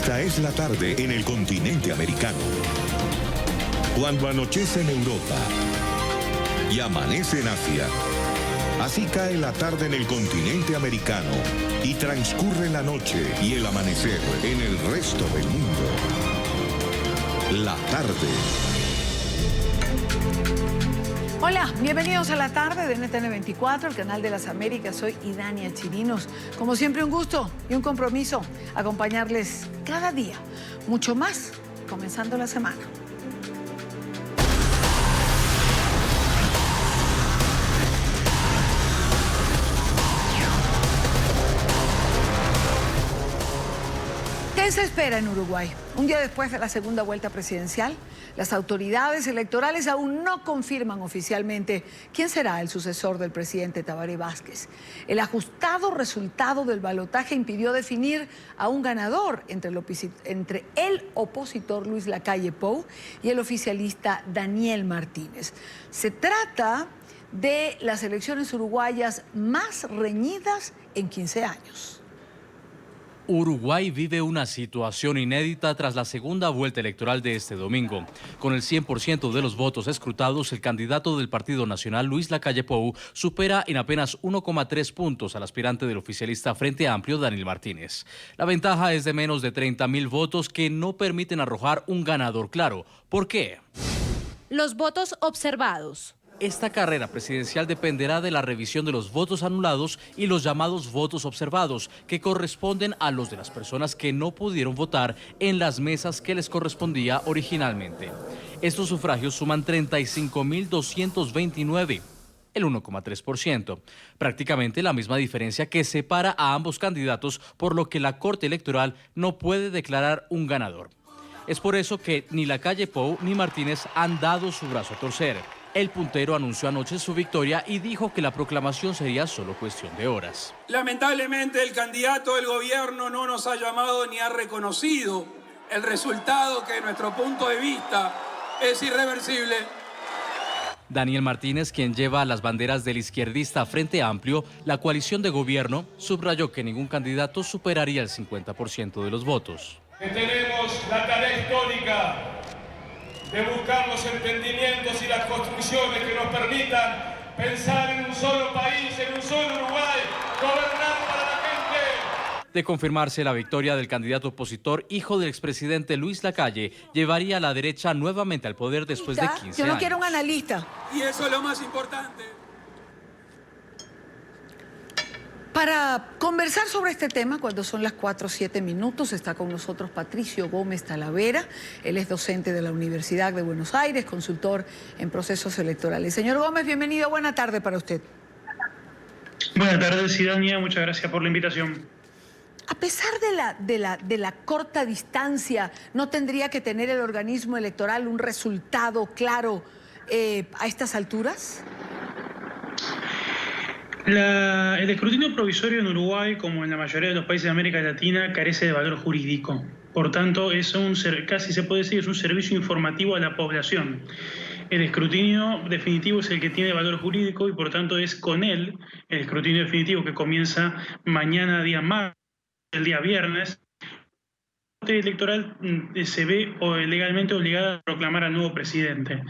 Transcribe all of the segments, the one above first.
Esta es la tarde en el continente americano. Cuando anochece en Europa y amanece en Asia, así cae la tarde en el continente americano y transcurre la noche y el amanecer en el resto del mundo. La tarde. Hola, bienvenidos a la tarde de NTN 24, el canal de las Américas. Soy Idania Chirinos. Como siempre, un gusto y un compromiso acompañarles cada día. Mucho más, comenzando la semana. ¿Qué se espera en Uruguay? Un día después de la segunda vuelta presidencial, las autoridades electorales aún no confirman oficialmente quién será el sucesor del presidente Tabaré Vázquez. El ajustado resultado del balotaje impidió definir a un ganador entre el opositor Luis Lacalle Pou y el oficialista Daniel Martínez. Se trata de las elecciones uruguayas más reñidas en 15 años. Uruguay vive una situación inédita tras la segunda vuelta electoral de este domingo. Con el 100% de los votos escrutados, el candidato del Partido Nacional, Luis Lacalle Pou, supera en apenas 1,3 puntos al aspirante del oficialista Frente Amplio, Daniel Martínez. La ventaja es de menos de 30.000 votos que no permiten arrojar un ganador claro. ¿Por qué? Los votos observados. Esta carrera presidencial dependerá de la revisión de los votos anulados y los llamados votos observados, que corresponden a los de las personas que no pudieron votar en las mesas que les correspondía originalmente. Estos sufragios suman 35.229, el 1,3%, prácticamente la misma diferencia que separa a ambos candidatos, por lo que la Corte Electoral no puede declarar un ganador. Es por eso que ni Lacalle Pou ni Martínez han dado su brazo a torcer. El puntero anunció anoche su victoria y dijo que la proclamación sería solo cuestión de horas. Lamentablemente el candidato del gobierno no nos ha llamado ni ha reconocido el resultado que, de nuestro punto de vista, es irreversible. Daniel Martínez, quien lleva las banderas del izquierdista Frente Amplio, la coalición de gobierno, subrayó que ningún candidato superaría el 50% de los votos. Tenemos la tarea histórica de buscar los entendimientos y las construcciones que nos permitan pensar en un solo país, en un solo Uruguay, gobernar para la gente. De confirmarse la victoria del candidato opositor, hijo del expresidente Luis Lacalle, llevaría a la derecha nuevamente al poder después de 15 años. Yo no quiero un analista. Y eso es lo más importante. Para conversar sobre este tema, cuando son las 4:07 minutos, está con nosotros Patricio Gómez Talavera. Él es docente de la Universidad de Buenos Aires, consultor en procesos electorales. Señor Gómez, bienvenido. Buena tarde para usted. Buenas tardes, Idania. Muchas gracias por la invitación. A pesar de la corta distancia, ¿no tendría que tener el organismo electoral un resultado claro a estas alturas? El escrutinio provisorio en Uruguay, como en la mayoría de los países de América Latina, carece de valor jurídico. Por tanto, casi se puede decir es un servicio informativo a la población. El escrutinio definitivo es el que tiene valor jurídico y por tanto es con él, el escrutinio definitivo que comienza mañana, día martes, el día viernes. La Corte Electoral se ve legalmente obligada a proclamar al nuevo presidente.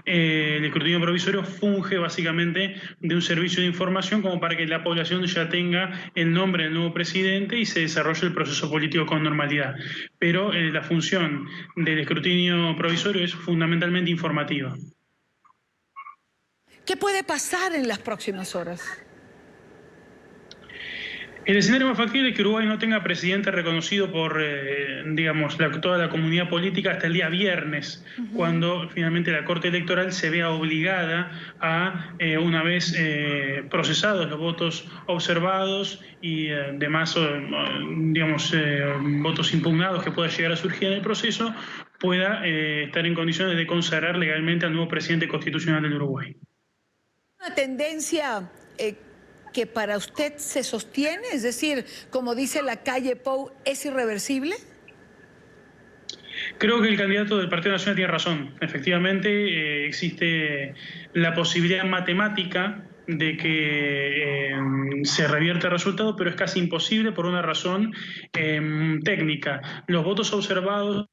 El escrutinio provisorio funge básicamente de un servicio de información como para que la población ya tenga el nombre del nuevo presidente y se desarrolle el proceso político con normalidad. Pero la función del escrutinio provisorio es fundamentalmente informativa. ¿Qué puede pasar en las próximas horas? El escenario más factible es que Uruguay no tenga presidente reconocido por, toda la comunidad política hasta el día viernes, cuando finalmente la Corte Electoral se vea obligada a, una vez procesados los votos observados y demás, votos impugnados que pueda llegar a surgir en el proceso, pueda estar en condiciones de consagrar legalmente al nuevo presidente constitucional del Uruguay. ¿Una tendencia que para usted se sostiene? Es decir, como dice Lacalle Pou, ¿es irreversible? Creo que el candidato del Partido Nacional tiene razón. Efectivamente, existe la posibilidad matemática de que se revierta el resultado, pero es casi imposible por una razón técnica. Los votos observados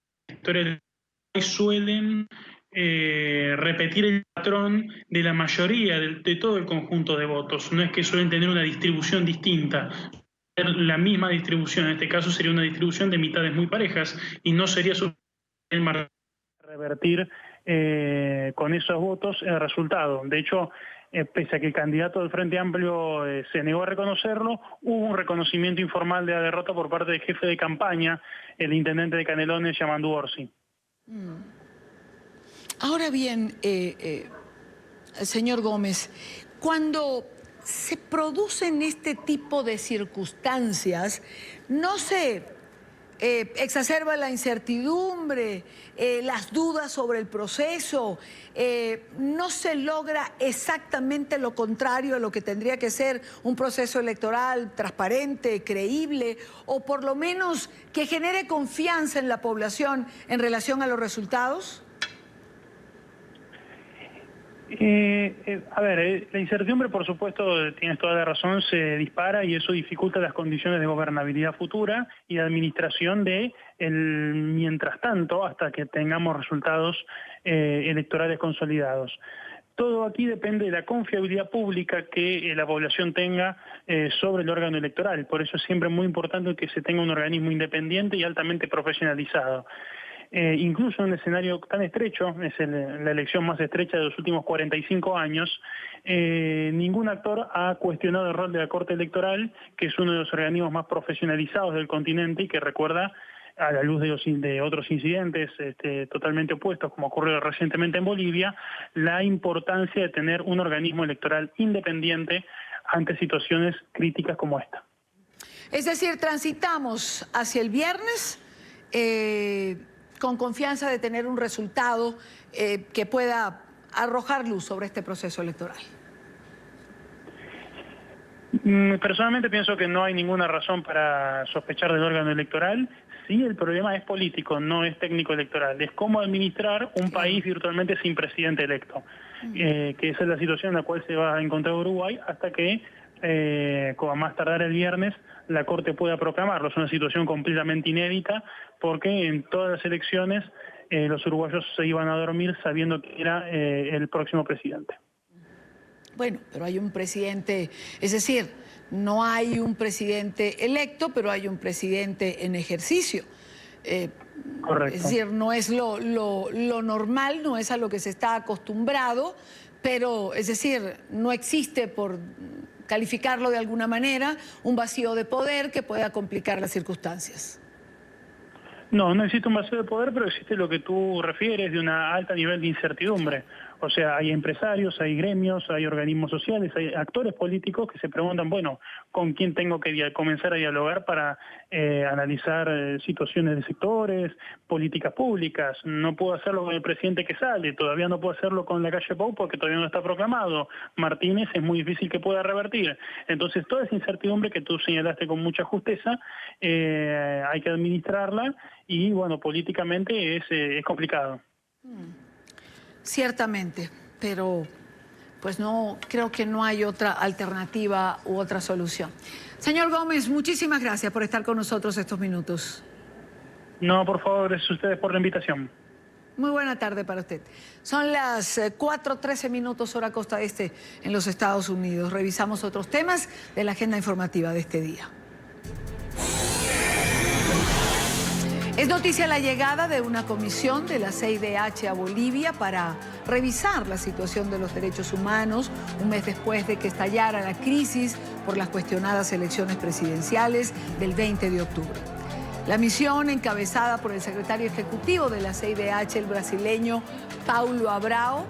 suelen repetir el patrón de la mayoría de todo el conjunto de votos. No es que suelen tener una distribución distinta. La misma distribución, en este caso sería una distribución de mitades muy parejas y no sería suficiente revertir con esos votos el resultado. De hecho, pese a que el candidato del Frente Amplio se negó a reconocerlo, hubo un reconocimiento informal de la derrota por parte del jefe de campaña, el intendente de Canelones, Yamandu Orsi. Ahora bien, señor Gómez, cuando se producen este tipo de circunstancias, no se exacerba la incertidumbre, las dudas sobre el proceso, no se logra exactamente lo contrario a lo que tendría que ser un proceso electoral transparente, creíble, o por lo menos que genere confianza en la población en relación a los resultados. La incertidumbre, por supuesto, tienes toda la razón, se dispara y eso dificulta las condiciones de gobernabilidad futura y de administración mientras tanto, hasta que tengamos resultados electorales consolidados. Todo aquí depende de la confiabilidad pública que la población tenga sobre el órgano electoral. Por eso es siempre muy importante que se tenga un organismo independiente y altamente profesionalizado. Incluso en un escenario tan estrecho, es la elección más estrecha de los últimos 45 años, ningún actor ha cuestionado el rol de la Corte Electoral, que es uno de los organismos más profesionalizados del continente y que recuerda, a la luz de otros incidentes totalmente opuestos, como ocurrió recientemente en Bolivia, la importancia de tener un organismo electoral independiente ante situaciones críticas como esta. Es decir, transitamos hacia el viernes con confianza de tener un resultado que pueda arrojar luz sobre este proceso electoral. Personalmente pienso que no hay ninguna razón para sospechar del órgano electoral. Sí, el problema es político, no es técnico electoral. Es cómo administrar un país virtualmente sin presidente electo. Que esa es la situación en la cual se va a encontrar Uruguay hasta que, como más tardar el viernes, la Corte pueda proclamarlo. Es una situación completamente inédita porque en todas las elecciones los uruguayos se iban a dormir sabiendo que era el próximo presidente. Bueno, pero hay un presidente, es decir, no hay un presidente electo, pero hay un presidente en ejercicio. Correcto. Es decir, no es lo normal, no es a lo que se está acostumbrado, pero es decir, no existe, por calificarlo de alguna manera, un vacío de poder que pueda complicar las circunstancias. No, no existe un vacío de poder, pero existe lo que tú refieres de un alto nivel de incertidumbre. O sea, hay empresarios, hay gremios, hay organismos sociales, hay actores políticos que se preguntan, bueno, ¿con quién tengo que comenzar a dialogar para analizar situaciones de sectores, políticas públicas? No puedo hacerlo con el presidente que sale, todavía no puedo hacerlo con la calle Pou porque todavía no está proclamado. Martínez es muy difícil que pueda revertir. Entonces, toda esa incertidumbre que tú señalaste con mucha justeza, hay que administrarla y, bueno, políticamente es complicado. Ciertamente, pero pues no, creo que no hay otra alternativa u otra solución. Señor Gómez, muchísimas gracias por estar con nosotros estos minutos. No, por favor, gracias a ustedes por la invitación. Muy buena tarde para usted. Son las 4:13 minutos hora costa este en los Estados Unidos. Revisamos otros temas de la agenda informativa de este día. Es noticia la llegada de una comisión de la CIDH a Bolivia para revisar la situación de los derechos humanos un mes después de que estallara la crisis por las cuestionadas elecciones presidenciales del 20 de octubre. La misión, encabezada por el secretario ejecutivo de la CIDH, el brasileño Paulo Abrao,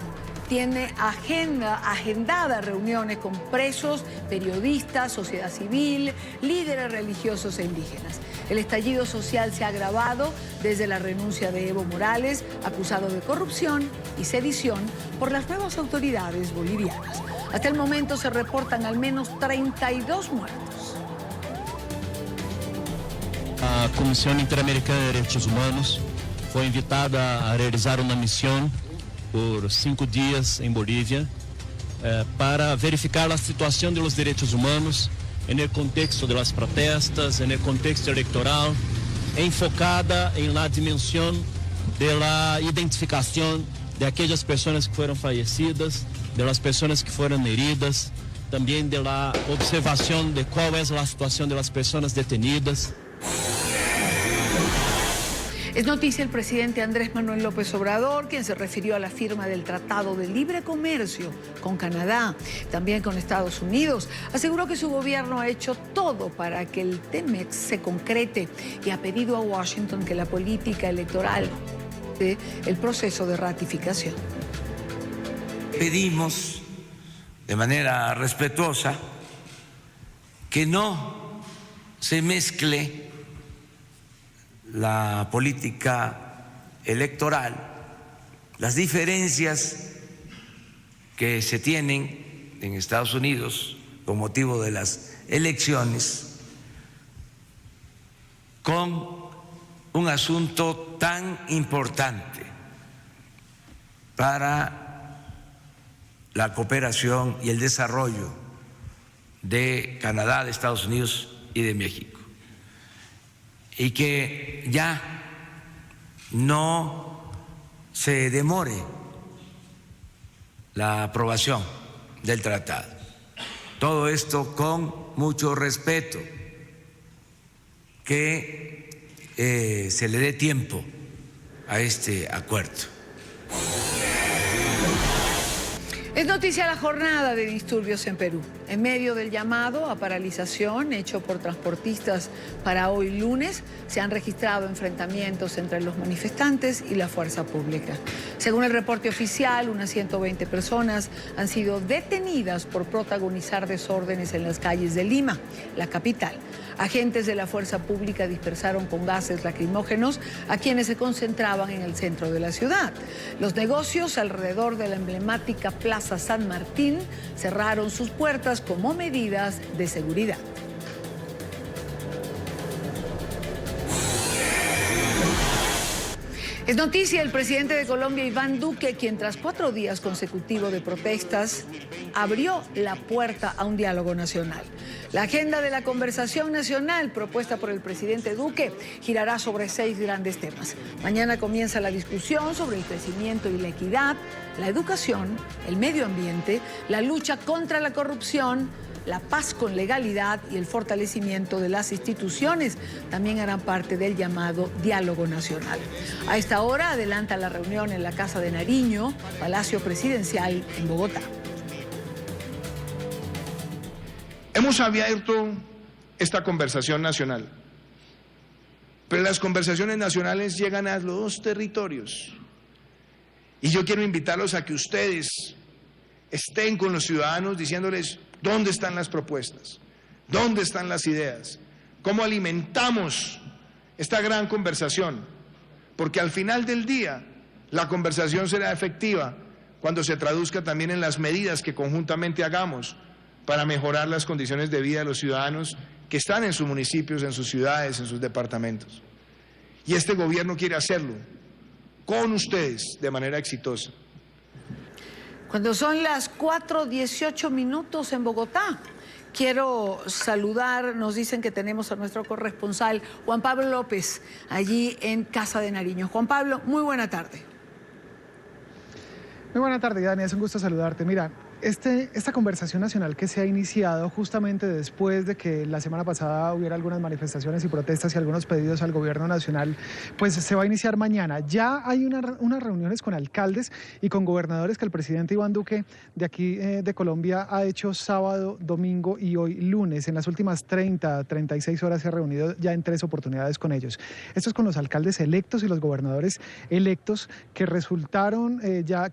tiene agendadas reuniones con presos, periodistas, sociedad civil, líderes religiosos e indígenas. El estallido social se ha agravado desde la renuncia de Evo Morales, acusado de corrupción y sedición por las nuevas autoridades bolivianas. Hasta el momento se reportan al menos 32 muertos. A Comissão Interamericana de Direitos Humanos foi invitada a realizar uma missão por 5 dias em Bolívia para verificar la situación de los derechos humanos en el contexto de las protestas, en el contexto electoral, enfocada en la dimensión de la identificación de aquellas personas que fueron fallecidas, de las personas que fueron heridas, también de la observación de cuál es la situación de las personas detenidas. Es noticia el presidente Andrés Manuel López Obrador, quien se refirió a la firma del Tratado de Libre Comercio con Canadá, también con Estados Unidos. Aseguró que su gobierno ha hecho todo para que el TEMEC se concrete y ha pedido a Washington que la política electoral dé el proceso de ratificación. Pedimos de manera respetuosa que no se mezcle la política electoral, las diferencias que se tienen en Estados Unidos con motivo de las elecciones, con un asunto tan importante para la cooperación y el desarrollo de Canadá, de Estados Unidos y de México. Y que ya no se demore la aprobación del tratado. Todo esto con mucho respeto, que se le dé tiempo a este acuerdo. Es noticia la jornada de disturbios en Perú. En medio del llamado a paralización hecho por transportistas para hoy lunes, se han registrado enfrentamientos entre los manifestantes y la fuerza pública. Según el reporte oficial, unas 120 personas han sido detenidas por protagonizar desórdenes en las calles de Lima, la capital. Agentes de la fuerza pública dispersaron con gases lacrimógenos a quienes se concentraban en el centro de la ciudad. Los negocios alrededor de la emblemática Plaza San Martín cerraron sus puertas como medidas de seguridad. Es noticia el presidente de Colombia, Iván Duque, quien tras 4 días consecutivos de protestas abrió la puerta a un diálogo nacional. La agenda de la conversación nacional propuesta por el presidente Duque girará sobre 6 grandes temas. Mañana comienza la discusión sobre el crecimiento y la equidad, la educación, el medio ambiente, la lucha contra la corrupción, la paz con legalidad y el fortalecimiento de las instituciones también harán parte del llamado diálogo nacional. A esta hora adelanta la reunión en la Casa de Nariño, Palacio Presidencial en Bogotá. Hemos abierto esta conversación nacional, pero las conversaciones nacionales llegan a los 2 territorios. Y yo quiero invitarlos a que ustedes estén con los ciudadanos diciéndoles dónde están las propuestas, dónde están las ideas, cómo alimentamos esta gran conversación, porque al final del día la conversación será efectiva cuando se traduzca también en las medidas que conjuntamente hagamos para mejorar las condiciones de vida de los ciudadanos que están en sus municipios, en sus ciudades, en sus departamentos. Y este gobierno quiere hacerlo con ustedes de manera exitosa. Cuando son las 4:18 en Bogotá, quiero saludar, nos dicen que tenemos a nuestro corresponsal Juan Pablo López, allí en Casa de Nariño. Juan Pablo, muy buena tarde. Muy buena tarde, Dani, es un gusto saludarte. Mira, esta conversación nacional que se ha iniciado justamente después de que la semana pasada hubiera algunas manifestaciones y protestas y algunos pedidos al gobierno nacional, pues se va a iniciar mañana. Ya hay unas reuniones con alcaldes y con gobernadores que el presidente Iván Duque de aquí de Colombia ha hecho sábado, domingo y hoy lunes. En las últimas 36 horas se ha reunido ya en 3 oportunidades con ellos. Esto es con los alcaldes electos y los gobernadores electos que resultaron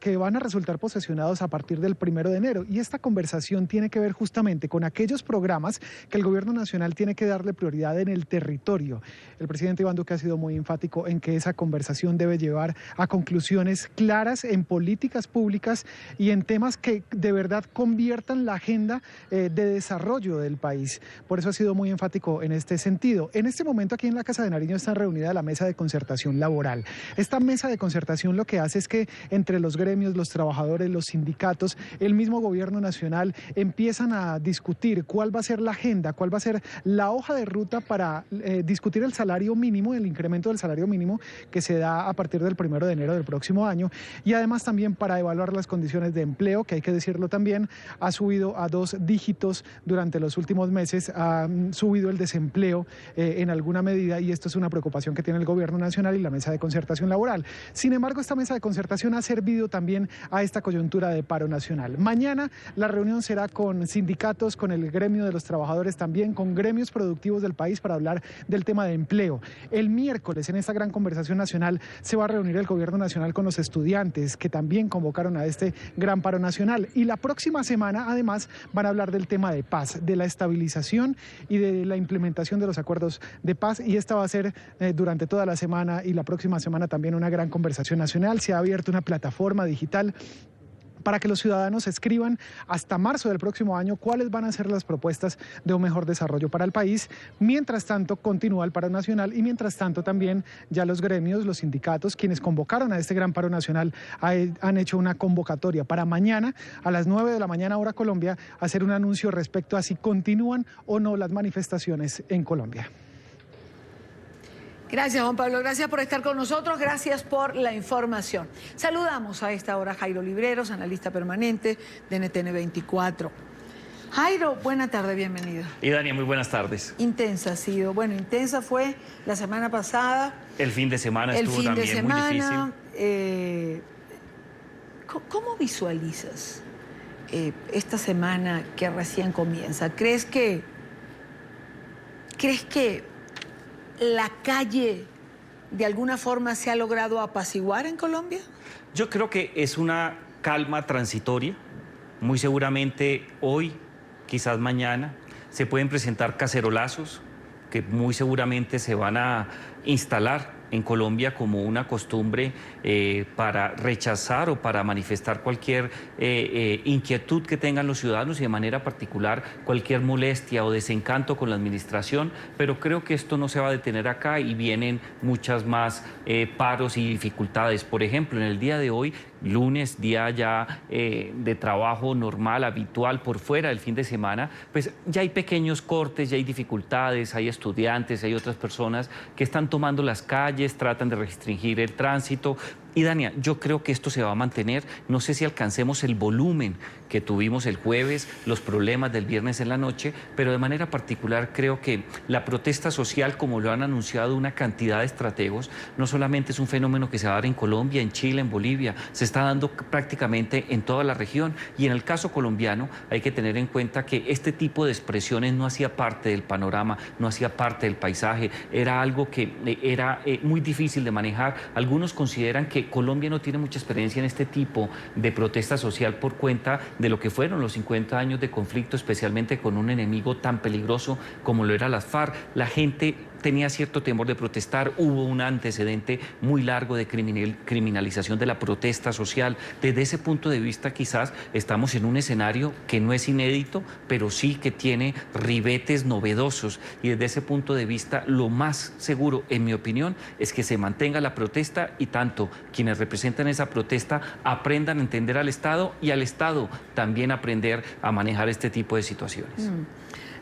que van a resultar posesionados a partir del 1 de enero. Y esta conversación tiene que ver justamente con aquellos programas que el gobierno nacional tiene que darle prioridad en el territorio. El presidente Iván Duque ha sido muy enfático en que esa conversación debe llevar a conclusiones claras en políticas públicas y en temas que de verdad conviertan la agenda de desarrollo del país. Por eso ha sido muy enfático en este sentido. En este momento aquí en la Casa de Nariño está reunida la mesa de concertación laboral. Esta mesa de concertación lo que hace es que entre los gremios, los trabajadores, los sindicatos, el mismo mismo gobierno nacional empiezan a discutir cuál va a ser la agenda, cuál va a ser la hoja de ruta para discutir el salario mínimo, el incremento del salario mínimo que se da a partir del 1 de enero del próximo año, y además también para evaluar las condiciones de empleo, que hay que decirlo también, ha subido a 2 dígitos durante los últimos meses, ha subido el desempleo en alguna medida, y esto es una preocupación que tiene el gobierno nacional y la mesa de concertación laboral. Sin embargo, esta mesa de concertación ha servido también a esta coyuntura de paro nacional. Mañana la reunión será con sindicatos, con el gremio de los trabajadores también, con gremios productivos del país para hablar del tema de empleo. El miércoles, en esta gran conversación nacional, se va a reunir el gobierno nacional con los estudiantes, que también convocaron a este gran paro nacional. Y la próxima semana, además, van a hablar del tema de paz, de la estabilización y de la implementación de los acuerdos de paz. Y esta va a ser durante toda la semana y la próxima semana también una gran conversación nacional. Se ha abierto una plataforma digital para que los ciudadanos escriban hasta marzo del próximo año cuáles van a ser las propuestas de un mejor desarrollo para el país. Mientras tanto, continúa el paro nacional y mientras tanto también ya los gremios, los sindicatos, quienes convocaron a este gran paro nacional, han hecho una convocatoria para mañana a las 9 de la mañana hora Colombia, hacer un anuncio respecto a si continúan o no las manifestaciones en Colombia. Gracias, Juan Pablo. Gracias por estar con nosotros. Gracias por la información. Saludamos a esta hora a Jairo Libreros, analista permanente de NTN 24. Jairo, buena tarde, bienvenido. Y Dania, muy buenas tardes. Intensa ha sido. Bueno, intensa fue la semana pasada. El fin de semana estuvo también muy difícil. ¿Cómo visualizas esta semana que recién comienza? ¿Crees que la calle de alguna forma se ha logrado apaciguar en Colombia? Yo creo que es una calma transitoria. Muy seguramente hoy, quizás mañana, se pueden presentar cacerolazos que muy seguramente se van a instalar en Colombia como una costumbre para rechazar o para manifestar cualquier inquietud que tengan los ciudadanos y de manera particular cualquier molestia o desencanto con la administración, pero creo que esto no se va a detener acá y vienen muchas más paros y dificultades. Por ejemplo, en el día de hoy, lunes, día ya de trabajo normal, habitual, por fuera del fin de semana, pues ya hay pequeños cortes, ya hay dificultades, hay estudiantes, hay otras personas que están tomando las calles, tratan de restringir el tránsito. Y Dania, yo creo que esto se va a mantener. No sé si alcancemos el volumen que tuvimos el jueves, los problemas del viernes en la noche, pero de manera particular creo que la protesta social, como lo han anunciado una cantidad de estrategos, no solamente es un fenómeno que se va a dar en Colombia, en Chile, en Bolivia, se está dando prácticamente en toda la región. Y en el caso colombiano hay que tener en cuenta que este tipo de expresiones no hacía parte del panorama, no hacía parte del paisaje, era algo que era muy difícil de manejar. Algunos consideran que Colombia no tiene mucha experiencia en este tipo de protesta social por cuenta de lo que fueron los 50 años de conflicto, especialmente con un enemigo tan peligroso como lo era las FARC. La gente tenía cierto temor de protestar, hubo un antecedente muy largo de criminalización de la protesta social. Desde ese punto de vista quizás estamos en un escenario que no es inédito, pero sí que tiene ribetes novedosos, y desde ese punto de vista lo más seguro, en mi opinión, es que se mantenga la protesta y tanto quienes representan esa protesta aprendan a entender al Estado y al Estado también aprender a manejar este tipo de situaciones.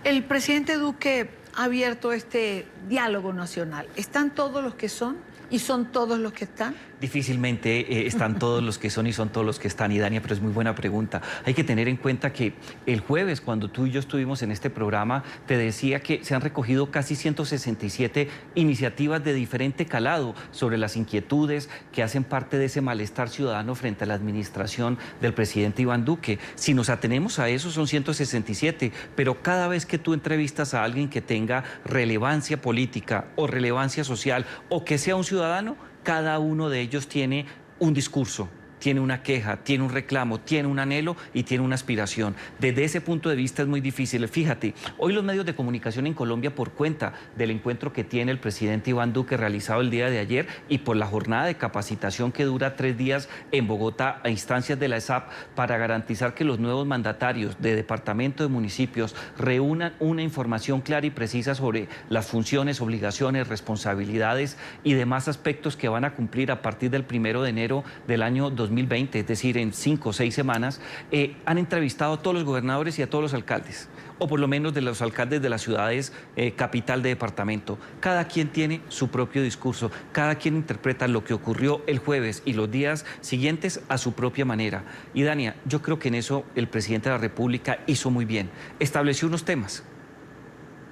El presidente Duque ha abierto este diálogo nacional. ¿Están todos los que son y son todos los que están? Difícilmente están todos los que son y son todos los que están, y Dania, pero es muy buena pregunta. Hay que tener en cuenta que el jueves, cuando tú y yo estuvimos en este programa, te decía que se han recogido casi 167 iniciativas de diferente calado sobre las inquietudes que hacen parte de ese malestar ciudadano frente a la administración del presidente Iván Duque. Si nos atenemos a eso, son 167, pero cada vez que tú entrevistas a alguien que tenga relevancia política o relevancia social o que sea un ciudadano, cada uno de ellos tiene un discurso, tiene una queja, tiene un reclamo, tiene un anhelo y tiene una aspiración. Desde ese punto de vista es muy difícil. Fíjate, hoy los medios de comunicación en Colombia, por cuenta del encuentro que tiene el presidente Iván Duque realizado el día de ayer y por la jornada de capacitación que dura 3 días en Bogotá a instancias de la ESAP para garantizar que los nuevos mandatarios de departamento de municipios reúnan una información clara y precisa sobre las funciones, obligaciones, responsabilidades y demás aspectos que van a cumplir a partir del 1 de enero del año 2020. 2020, es decir, en 5 o 6 semanas, han entrevistado a todos los gobernadores y a todos los alcaldes, o por lo menos de los alcaldes de las ciudades capital de departamento. Cada quien tiene su propio discurso, cada quien interpreta lo que ocurrió el jueves y los días siguientes a su propia manera. Y Dania, yo creo que en eso el presidente de la República hizo muy bien. Estableció unos temas.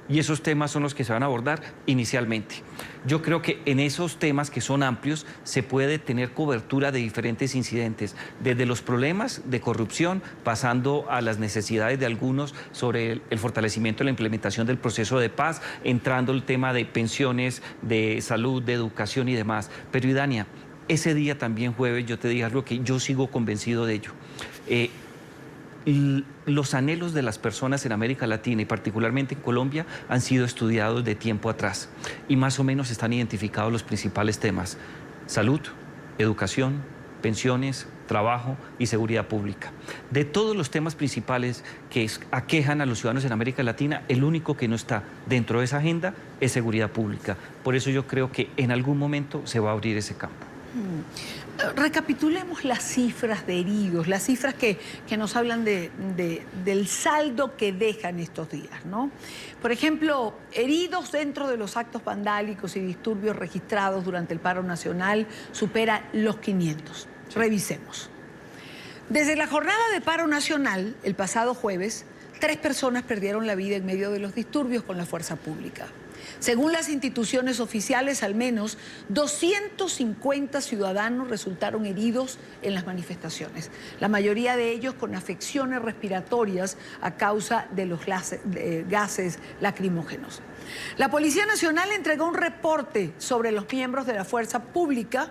Y esos temas son los que se van a abordar inicialmente. Yo creo que en esos temas que son amplios se puede tener cobertura de diferentes incidentes, desde los problemas de corrupción, pasando a las necesidades de algunos sobre el fortalecimiento de la implementación del proceso de paz, entrando el tema de pensiones, de salud, de educación y demás. Pero, Idania, ese día también jueves yo te dije algo que yo sigo convencido de ello. Los anhelos de las personas en América Latina y particularmente en Colombia han sido estudiados de tiempo atrás y más o menos están identificados los principales temas: salud, educación, pensiones, trabajo y seguridad pública. De todos los temas principales que aquejan a los ciudadanos en América Latina, el único que no está dentro de esa agenda es seguridad pública. Por eso yo creo que en algún momento se va a abrir ese campo. Recapitulemos las cifras de heridos, las cifras que nos hablan del saldo que dejan estos días, ¿no? Por ejemplo, heridos dentro de los actos vandálicos y disturbios registrados durante el paro nacional supera los 500. Revisemos. Desde la jornada de paro nacional, el pasado jueves, 3 personas perdieron la vida en medio de los disturbios con la fuerza pública. Según las instituciones oficiales, al menos 250 ciudadanos resultaron heridos en las manifestaciones, la mayoría de ellos con afecciones respiratorias a causa de los gases lacrimógenos. La Policía Nacional entregó un reporte sobre los miembros de la fuerza pública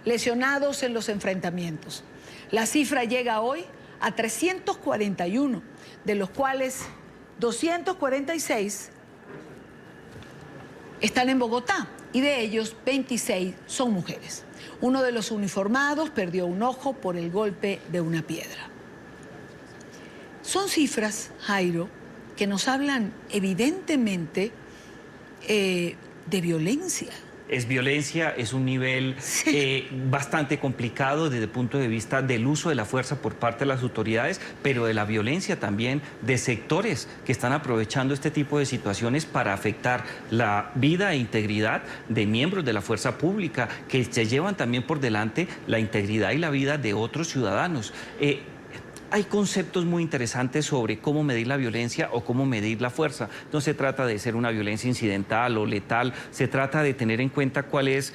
lesionados en los enfrentamientos. La cifra llega hoy a 341, de los cuales 246 están en Bogotá y de ellos 26 son mujeres. Uno de los uniformados perdió un ojo por el golpe de una piedra. Son cifras, Jairo, que nos hablan evidentemente de violencia. Es violencia, es un nivel bastante complicado desde el punto de vista del uso de la fuerza por parte de las autoridades, pero de la violencia también de sectores que están aprovechando este tipo de situaciones para afectar la vida e integridad de miembros de la fuerza pública, que se llevan también por delante la integridad y la vida de otros ciudadanos. Hay conceptos muy interesantes sobre cómo medir la violencia o cómo medir la fuerza. No se trata de ser una violencia incidental o letal, se trata de tener en cuenta cuál es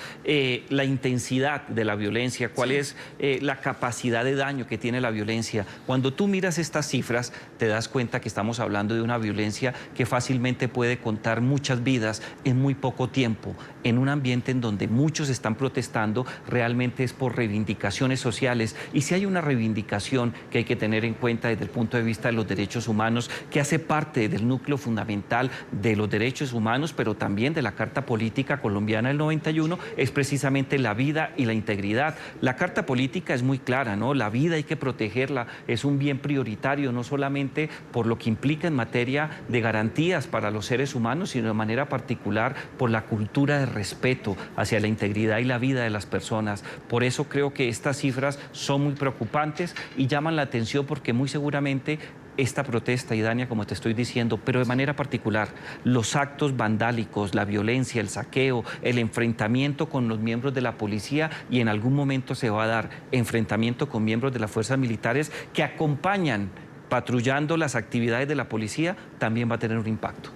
la intensidad de la violencia, cuál es la capacidad de daño que tiene la violencia. Cuando tú miras estas cifras, te das cuenta que estamos hablando de una violencia que fácilmente puede contar muchas vidas en muy poco tiempo, en un ambiente en donde muchos están protestando, realmente es por reivindicaciones sociales. Y si hay una reivindicación que hay que tener en cuenta desde el punto de vista de los derechos humanos, que hace parte del núcleo fundamental de los derechos humanos, pero también de la Carta Política Colombiana del 91, es precisamente la vida y la integridad. La Carta Política es muy clara, ¿no? La vida hay que protegerla, es un bien prioritario, no solamente por lo que implica en materia de garantías para los seres humanos, sino de manera particular por la cultura de respeto hacia la integridad y la vida de las personas. Por eso creo que estas cifras son muy preocupantes y llaman la atención porque muy seguramente esta protesta, Idania, como te estoy diciendo, pero de manera particular, los actos vandálicos, la violencia, el saqueo, el enfrentamiento con los miembros de la policía y en algún momento se va a dar enfrentamiento con miembros de las fuerzas militares que acompañan patrullando las actividades de la policía, también va a tener un impacto.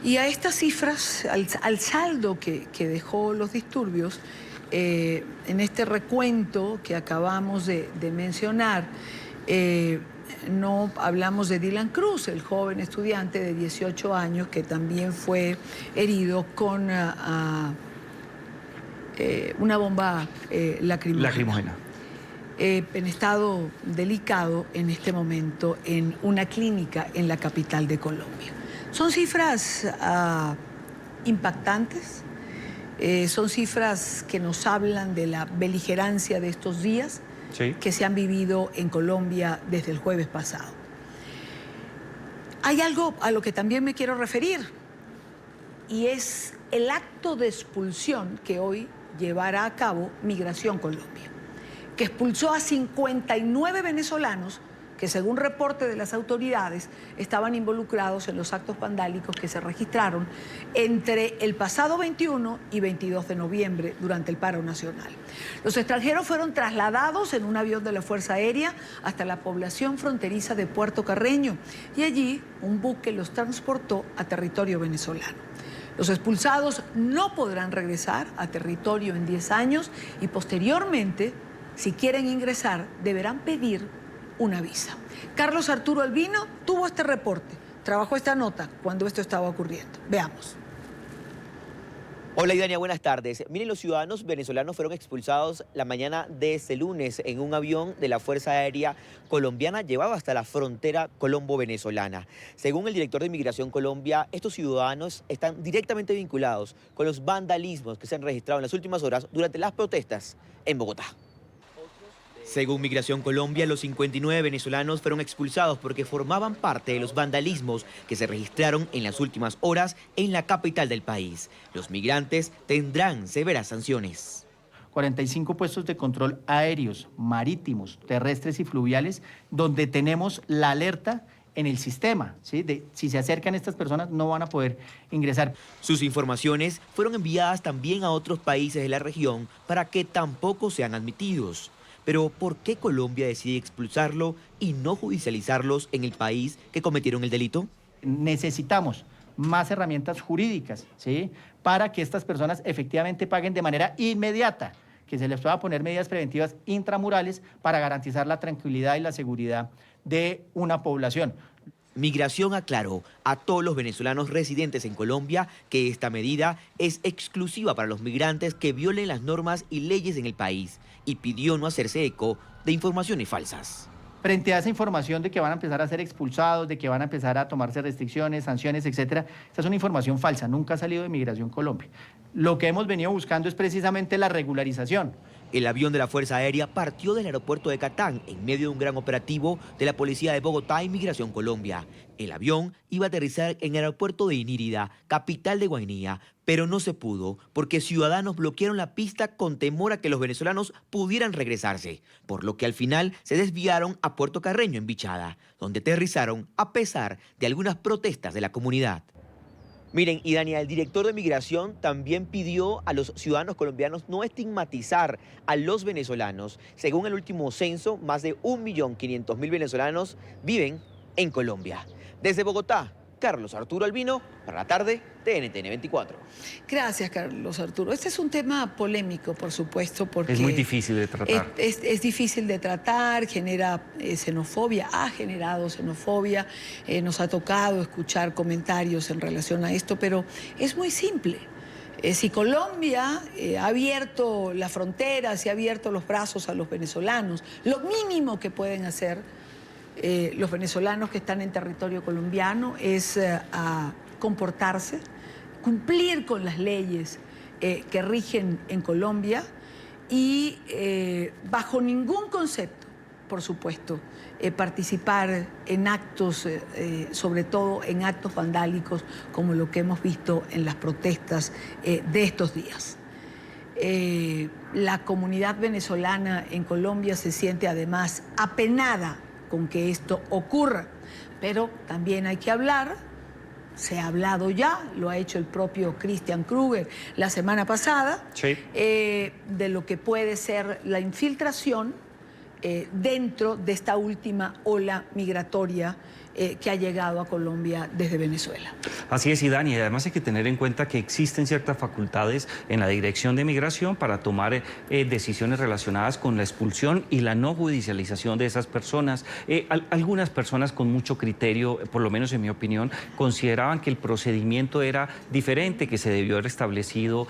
Y a estas cifras, al saldo que dejó los disturbios, en este recuento que acabamos de mencionar, no hablamos de Dylan Cruz, el joven estudiante de 18 años que también fue herido con una bomba lacrimógena. En estado delicado en este momento en una clínica en la capital de Colombia. Son cifras impactantes, son cifras que nos hablan de la beligerancia de estos días, sí, que se han vivido en Colombia desde el jueves pasado. Hay algo a lo que también me quiero referir y es el acto de expulsión que hoy llevará a cabo Migración Colombia, que expulsó a 59 venezolanos que, según reporte de las autoridades, estaban involucrados en los actos vandálicos que se registraron entre el pasado 21 y 22 de noviembre durante el paro nacional. Los extranjeros fueron trasladados en un avión de la Fuerza Aérea hasta la población fronteriza de Puerto Carreño y allí un buque los transportó a territorio venezolano. Los expulsados no podrán regresar a territorio en 10 años y posteriormente, si quieren ingresar, deberán pedir una visa. Carlos Arturo Albino tuvo este reporte, trabajó esta nota cuando esto estaba ocurriendo. Veamos. Hola Idania, buenas tardes. Miren, los ciudadanos venezolanos fueron expulsados la mañana de este lunes en un avión de la Fuerza Aérea Colombiana llevado hasta la frontera colombo-venezolana. Según el director de Migración Colombia, estos ciudadanos están directamente vinculados con los vandalismos que se han registrado en las últimas horas durante las protestas en Bogotá. Según Migración Colombia, los 59 venezolanos fueron expulsados porque formaban parte de los vandalismos que se registraron en las últimas horas en la capital del país. Los migrantes tendrán severas sanciones. 45 puestos de control aéreos, marítimos, terrestres y fluviales, donde tenemos la alerta en el sistema, ¿sí? De si se acercan estas personas no van a poder ingresar. Sus informaciones fueron enviadas también a otros países de la región para que tampoco sean admitidos. Pero ¿por qué Colombia decide expulsarlo y no judicializarlos en el país que cometieron el delito? Necesitamos más herramientas jurídicas, ¿sí? Para que estas personas efectivamente paguen de manera inmediata, que se les pueda poner medidas preventivas intramurales para garantizar la tranquilidad y la seguridad de una población. Migración aclaró a todos los venezolanos residentes en Colombia que esta medida es exclusiva para los migrantes que violen las normas y leyes en el país y pidió no hacerse eco de informaciones falsas. Frente a esa información de que van a empezar a ser expulsados, de que van a empezar a tomarse restricciones, sanciones, etcétera, esa es una información falsa, nunca ha salido de Migración Colombia. Lo que hemos venido buscando es precisamente la regularización. El avión de la Fuerza Aérea partió del aeropuerto de Catán en medio de un gran operativo de la Policía de Bogotá y Migración Colombia. El avión iba a aterrizar en el aeropuerto de Inírida, capital de Guainía, pero no se pudo porque ciudadanos bloquearon la pista con temor a que los venezolanos pudieran regresarse, por lo que al final se desviaron a Puerto Carreño en Bichada, donde aterrizaron a pesar de algunas protestas de la comunidad. Miren, y Daniel, el director de Migración también pidió a los ciudadanos colombianos no estigmatizar a los venezolanos. Según el último censo, más de 1.500.000 venezolanos viven en Colombia. Desde Bogotá, Carlos Arturo Albino, para la tarde, NTN 24. Gracias, Carlos Arturo. Este es un tema polémico, por supuesto, porque... Es muy difícil de tratar. Es difícil de tratar, genera xenofobia, ha generado xenofobia, nos ha tocado escuchar comentarios en relación a esto, pero es muy simple. Si Colombia ha abierto las fronteras y ha abierto los brazos a los venezolanos, lo mínimo que pueden hacer los venezolanos que están en territorio colombiano es a comportarse, cumplir con las leyes que rigen en Colombia y bajo ningún concepto, por supuesto, participar en actos, sobre todo en actos vandálicos como lo que hemos visto en las protestas de estos días. La comunidad venezolana en Colombia se siente además apenada con que esto ocurra, pero también hay que hablar, se ha hablado ya, lo ha hecho el propio Christian Kruger la semana pasada, sí, de lo que puede ser la infiltración dentro de esta última ola migratoria que ha llegado a Colombia desde Venezuela. Así es, Idania, y además hay que tener en cuenta que existen ciertas facultades en la Dirección de Migración para tomar decisiones relacionadas con la expulsión y la no judicialización de esas personas. Algunas personas con mucho criterio, por lo menos en mi opinión, consideraban que el procedimiento era diferente, que se debió haber establecido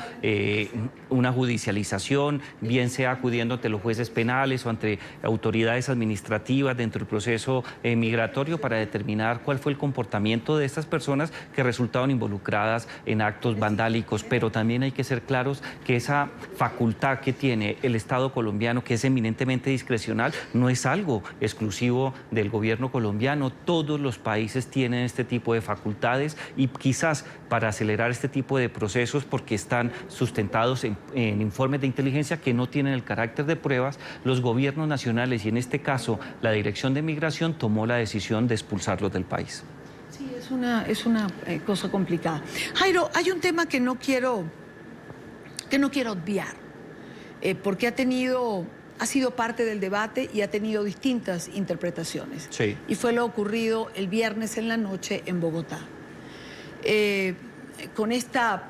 una judicialización, bien sea acudiendo ante los jueces penales o ante autoridades administrativas dentro del proceso migratorio para determinar cuál fue el comportamiento de estas personas que resultaron involucradas en actos vandálicos, pero también hay que ser claros que esa facultad que tiene el Estado colombiano, que es eminentemente discrecional, no es algo exclusivo del gobierno colombiano. Todos los países tienen este tipo de facultades y quizás para acelerar este tipo de procesos porque están sustentados en informes de inteligencia que no tienen el carácter de pruebas. Los gobiernos nacionales y en este caso la Dirección de Migración tomó la decisión de expulsarlos del país. Sí, es una cosa complicada. Jairo, hay un tema que no quiero obviar, porque ha sido parte del debate y ha tenido distintas interpretaciones. Sí. Y fue lo ocurrido el viernes en la noche en Bogotá. Con esta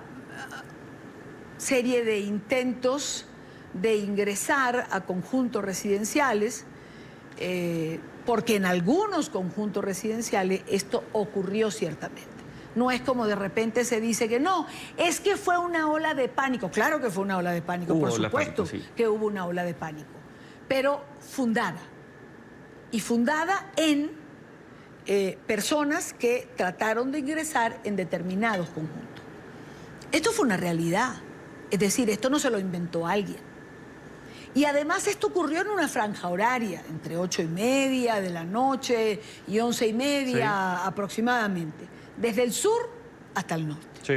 serie de intentos de ingresar a conjuntos residenciales, porque en algunos conjuntos residenciales esto ocurrió ciertamente. No es como de repente se dice que no, es que fue una ola de pánico. Claro que fue una ola de pánico, por supuesto que hubo una ola de pánico, pero fundada. Y fundada en personas que trataron de ingresar en determinados conjuntos. Esto fue una realidad, es decir, esto no se lo inventó alguien. Y además esto ocurrió en una franja horaria, entre 8:30 de la noche y 11:30 aproximadamente, desde el sur hasta el norte. Sí.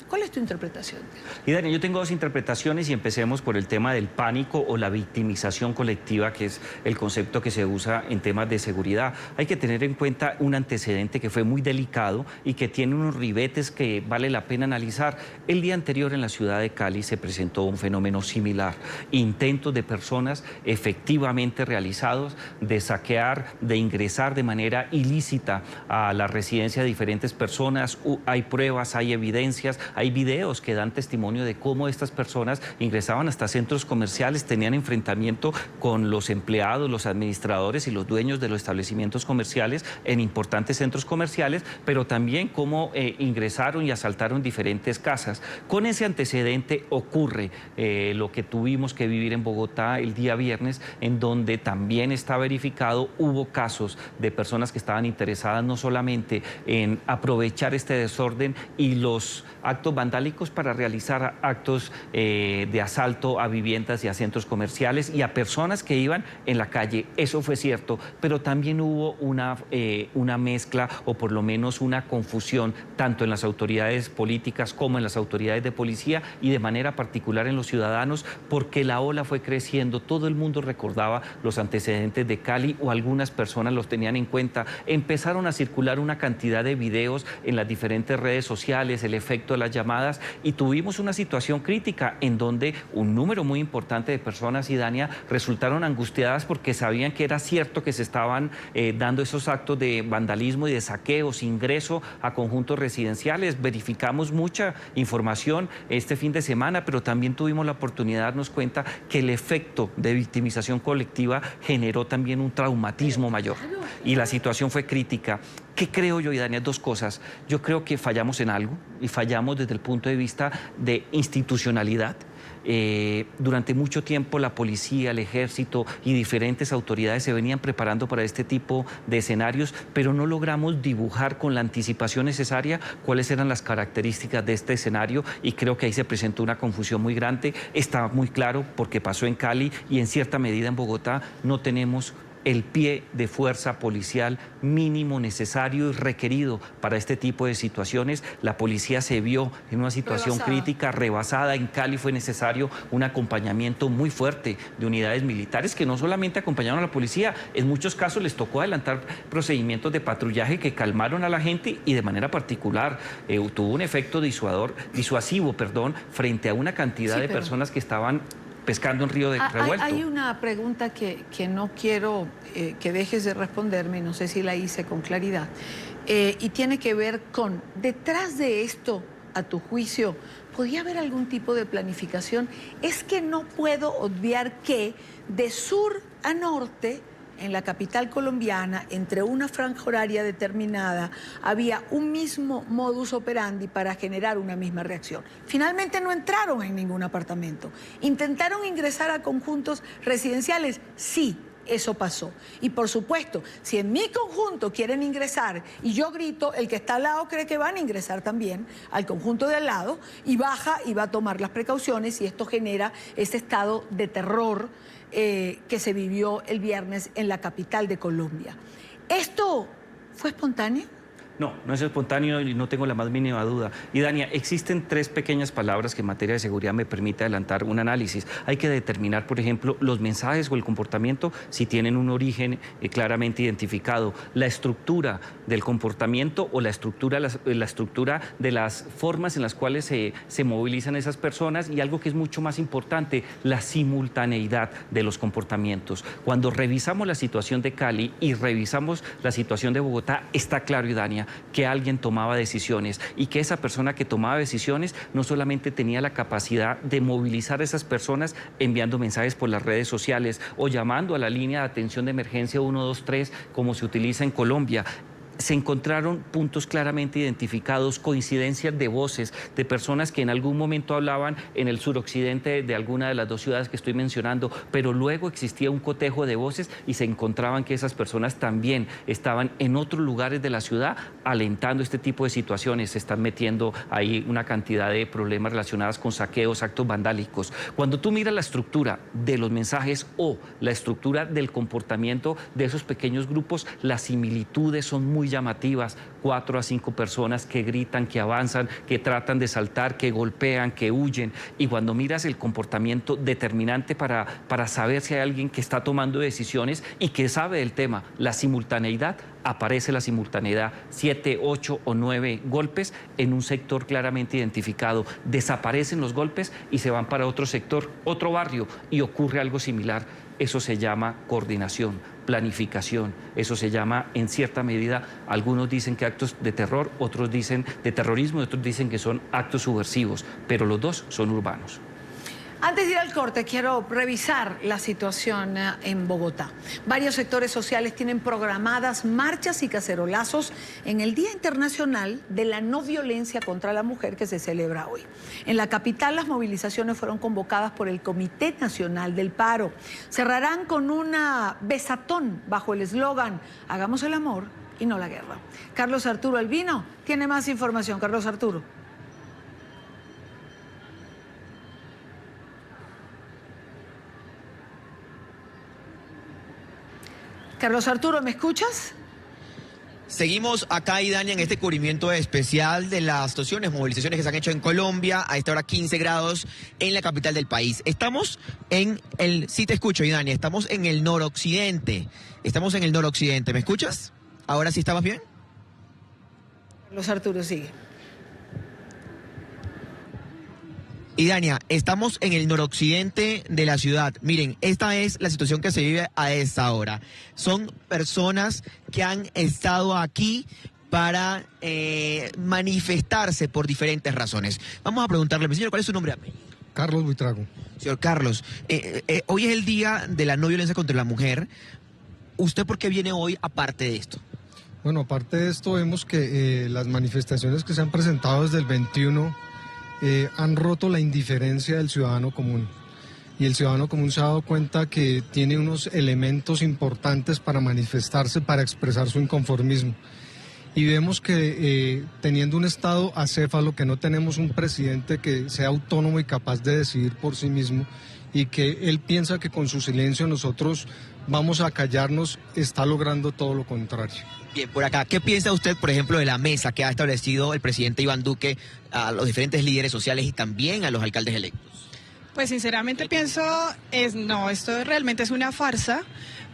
¿Cuál es tu interpretación? Y Dani, yo tengo dos interpretaciones y empecemos por el tema del pánico o la victimización colectiva, que es el concepto que se usa en temas de seguridad. Hay que tener en cuenta un antecedente que fue muy delicado y que tiene unos ribetes que vale la pena analizar. El día anterior en la ciudad de Cali se presentó un fenómeno similar. Intentos de personas efectivamente realizados de saquear, de ingresar de manera ilícita a la residencia de diferentes personas. Hay pruebas, hay evidencias, hay videos que dan testimonio de cómo estas personas ingresaban hasta centros comerciales, tenían enfrentamiento con los empleados, los administradores y los dueños de los establecimientos comerciales en importantes centros comerciales, pero también cómo ingresaron y asaltaron diferentes casas. Con ese antecedente ocurre lo que tuvimos que vivir en Bogotá el día viernes, en donde también está verificado, hubo casos de personas que estaban interesadas no solamente en aprovechar este desorden y los actos vandálicos para realizar actos de asalto a viviendas y a centros comerciales y a personas que iban en la calle. Eso fue cierto, pero también hubo una mezcla o por lo menos una confusión tanto en las autoridades políticas como en las autoridades de policía y de manera particular en los ciudadanos, porque la ola fue creciendo. Todo el mundo recordaba los antecedentes de Cali o algunas personas los tenían en cuenta. Empezaron a circular una cantidad de videos en las diferentes redes sociales, el efecto de las llamadas, y tuvimos una situación crítica en donde un número muy importante de personas, y Dania, resultaron angustiadas porque sabían que era cierto que se estaban dando esos actos de vandalismo y de saqueos, ingreso a conjuntos residenciales. Verificamos mucha información este fin de semana, pero también tuvimos la oportunidad de darnos cuenta que el efecto de victimización colectiva generó también un traumatismo mayor y la situación fue crítica. ¿Qué creo yo, Dania? Dos cosas. Yo creo que fallamos en algo y fallamos desde el punto de vista de institucionalidad. Durante mucho tiempo la policía, el ejército y diferentes autoridades se venían preparando para este tipo de escenarios, pero no logramos dibujar con la anticipación necesaria cuáles eran las características de este escenario, y creo que ahí se presentó una confusión muy grande. Estaba muy claro porque pasó en Cali y en cierta medida en Bogotá. No tenemos el pie de fuerza policial mínimo necesario y requerido para este tipo de situaciones. La policía se vio en una situación crítica, rebasada. En Cali fue necesario un acompañamiento muy fuerte de unidades militares que no solamente acompañaron a la policía, en muchos casos les tocó adelantar procedimientos de patrullaje que calmaron a la gente y de manera particular tuvo un efecto disuasivo frente a una cantidad de personas que estaban pescando en río de revuelto. Hay una pregunta que no quiero que dejes de responderme, no sé si la hice con claridad, y tiene que ver con, detrás de esto, a tu juicio, ¿podría haber algún tipo de planificación? Es que no puedo obviar que de sur a norte, en la capital colombiana, entre una franja horaria determinada, había un mismo modus operandi para generar una misma reacción. Finalmente no entraron en ningún apartamento. ¿Intentaron ingresar a conjuntos residenciales? Sí, eso pasó. Y por supuesto, si en mi conjunto quieren ingresar y yo grito, el que está al lado cree que van a ingresar también al conjunto de al lado y baja y va a tomar las precauciones, y esto genera ese estado de terror que se vivió el viernes en la capital de Colombia. ¿Esto fue espontáneo? No, no es espontáneo y no tengo la más mínima duda. Y Dania, existen 3 pequeñas palabras que en materia de seguridad me permite adelantar un análisis. Hay que determinar, por ejemplo, los mensajes o el comportamiento si tienen un origen claramente identificado, la estructura del comportamiento o la estructura de las formas en las cuales se movilizan esas personas, y algo que es mucho más importante, la simultaneidad de los comportamientos. Cuando revisamos la situación de Cali y revisamos la situación de Bogotá, está claro, Dania, que alguien tomaba decisiones y que esa persona que tomaba decisiones no solamente tenía la capacidad de movilizar a esas personas enviando mensajes por las redes sociales o llamando a la línea de atención de emergencia 123 como se utiliza en Colombia. Se encontraron puntos claramente identificados, coincidencias de voces de personas que en algún momento hablaban en el suroccidente de alguna de las 2 ciudades que estoy mencionando, pero luego existía un cotejo de voces y se encontraban que esas personas también estaban en otros lugares de la ciudad alentando este tipo de situaciones. Se están metiendo ahí una cantidad de problemas relacionados con saqueos, actos vandálicos. Cuando tú miras la estructura de los mensajes o la estructura del comportamiento de esos pequeños grupos, las similitudes son muy llamativas. 4 a 5 personas que gritan, que avanzan, que tratan de saltar, que golpean, que huyen. Y cuando miras el comportamiento determinante para saber si hay alguien que está tomando decisiones y que sabe del tema, la simultaneidad, aparece la simultaneidad, 7, 8 o 9 golpes en un sector claramente identificado. Desaparecen los golpes y se van para otro sector, otro barrio, y ocurre algo similar. Eso se llama coordinación, planificación. Eso se llama, en cierta medida, algunos dicen que actos de terror, otros dicen de terrorismo, otros dicen que son actos subversivos, pero los dos son urbanos. Antes de ir al corte, quiero revisar la situación en Bogotá. Varios sectores sociales tienen programadas marchas y cacerolazos en el Día Internacional de la No Violencia contra la Mujer, que se celebra hoy. En la capital, las movilizaciones fueron convocadas por el Comité Nacional del Paro. Cerrarán con una besatón bajo el eslogan "Hagamos el amor y no la guerra". Carlos Arturo Albino tiene más información. Carlos Arturo. Carlos Arturo, ¿me escuchas? Seguimos acá, Idania, en este cubrimiento especial de las movilizaciones que se han hecho en Colombia. A esta hora 15 grados en la capital del país. Estamos en el... Sí te escucho, Idania. Estamos en el noroccidente. ¿Me escuchas? ¿Ahora sí estabas bien? Carlos Arturo, sigue. Idania, estamos en el noroccidente de la ciudad. Miren, esta es la situación que se vive a esta hora. Son personas que han estado aquí para manifestarse por diferentes razones. Vamos a preguntarle, señor, ¿cuál es su nombre? Carlos Buitrago. Señor Carlos, hoy es el Día de la No Violencia contra la Mujer. ¿Usted por qué viene hoy aparte de esto? Bueno, aparte de esto, vemos que las manifestaciones que se han presentado desde el 21 han roto la indiferencia del ciudadano común. Y el ciudadano común se ha dado cuenta que tiene unos elementos importantes para manifestarse, para expresar su inconformismo. Y vemos que teniendo un Estado acéfalo, que no tenemos un presidente que sea autónomo y capaz de decidir por sí mismo, y que él piensa que con su silencio nosotros vamos a callarnos, está logrando todo lo contrario. Bien, por acá, ¿qué piensa usted, por ejemplo, de la mesa que ha establecido el presidente Iván Duque a los diferentes líderes sociales y también a los alcaldes electos? Pues sinceramente pienso, esto realmente es una farsa,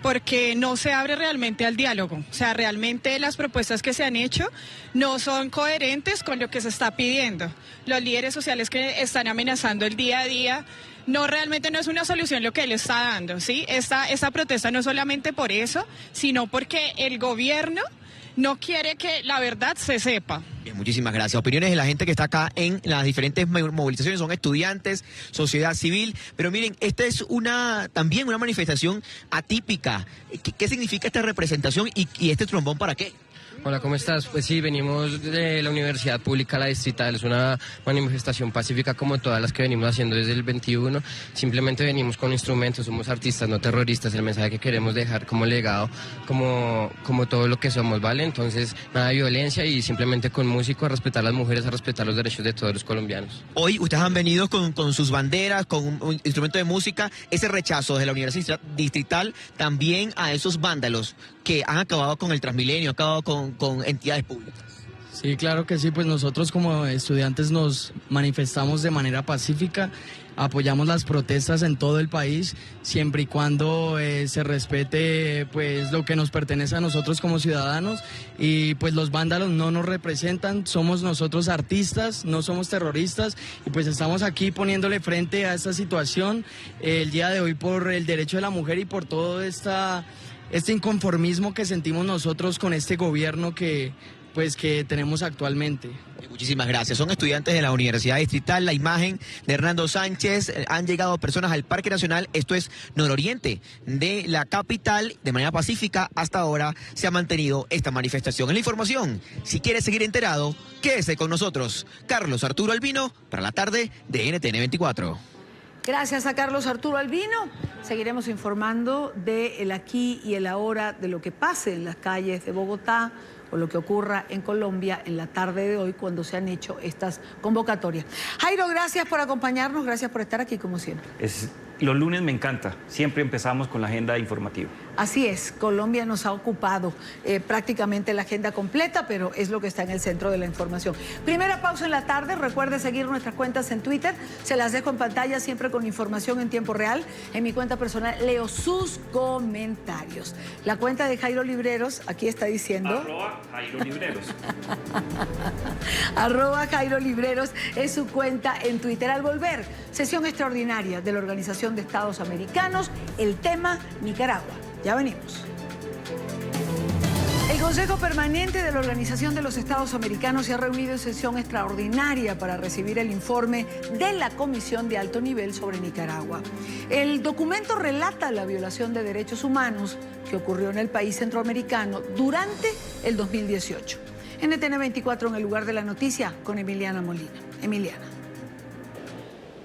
porque no se abre realmente al diálogo. O sea, realmente las propuestas que se han hecho no son coherentes con lo que se está pidiendo. Los líderes sociales que están amenazando el día a día, realmente no es una solución lo que él está dando, ¿sí? Esta protesta no solamente por eso, sino porque el gobierno no quiere que la verdad se sepa. Bien, muchísimas gracias. Opiniones de la gente que está acá en las diferentes movilizaciones, son estudiantes, sociedad civil, pero miren, esta es también una manifestación atípica. ¿Qué significa esta representación y este trombón para qué? Hola, ¿cómo estás? Pues sí, venimos de la Universidad Pública La Distrital, es una manifestación pacífica como todas las que venimos haciendo desde el 21, simplemente venimos con instrumentos, somos artistas, no terroristas, el mensaje que queremos dejar como legado, como todo lo que somos, ¿vale? Entonces, nada de violencia y simplemente con música a respetar a las mujeres, a respetar los derechos de todos los colombianos. Hoy ustedes han venido con sus banderas, con un instrumento de música, ese rechazo de la Universidad Distrital también a esos vándalos que han acabado con el Transmilenio, acabado con entidades públicas. Sí, claro que sí, pues nosotros como estudiantes nos manifestamos de manera pacífica, apoyamos las protestas en todo el país, siempre y cuando se respete pues lo que nos pertenece a nosotros como ciudadanos, y pues los vándalos no nos representan, somos nosotros artistas, no somos terroristas, y pues estamos aquí poniéndole frente a esta situación el día de hoy por el derecho de la mujer y por todo este inconformismo que sentimos nosotros con este gobierno que tenemos actualmente. Muchísimas gracias. Son estudiantes de la Universidad Distrital. La imagen de Hernando Sánchez. Han llegado personas al Parque Nacional. Esto es nororiente de la capital. De manera pacífica, hasta ahora se ha mantenido esta manifestación. Es la información. Si quieres seguir enterado, quédese con nosotros. Carlos Arturo Albino, para la tarde de NTN 24. Gracias a Carlos Arturo Albino. Seguiremos informando de el aquí y el ahora, de lo que pase en las calles de Bogotá o lo que ocurra en Colombia en la tarde de hoy cuando se han hecho estas convocatorias. Jairo, gracias por acompañarnos, gracias por estar aquí como siempre. Los lunes me encanta, siempre empezamos con la agenda informativa. Así es, Colombia nos ha ocupado prácticamente la agenda completa, pero es lo que está en el centro de la información. Primera pausa en la tarde, recuerde seguir nuestras cuentas en Twitter, se las dejo en pantalla siempre con información en tiempo real. En mi cuenta personal leo sus comentarios. La cuenta de Jairo Libreros, aquí está diciendo... @Jairo Libreros. @JairoLibreros es su cuenta en Twitter. Al volver, sesión extraordinaria de la Organización de Estados Americanos, el tema Nicaragua. Ya venimos. El Consejo Permanente de la Organización de los Estados Americanos se ha reunido en sesión extraordinaria para recibir el informe de la Comisión de Alto Nivel sobre Nicaragua. El documento relata la violación de derechos humanos que ocurrió en el país centroamericano durante el 2018. NTN 24 en el lugar de la noticia con Emiliana Molina. Emiliana.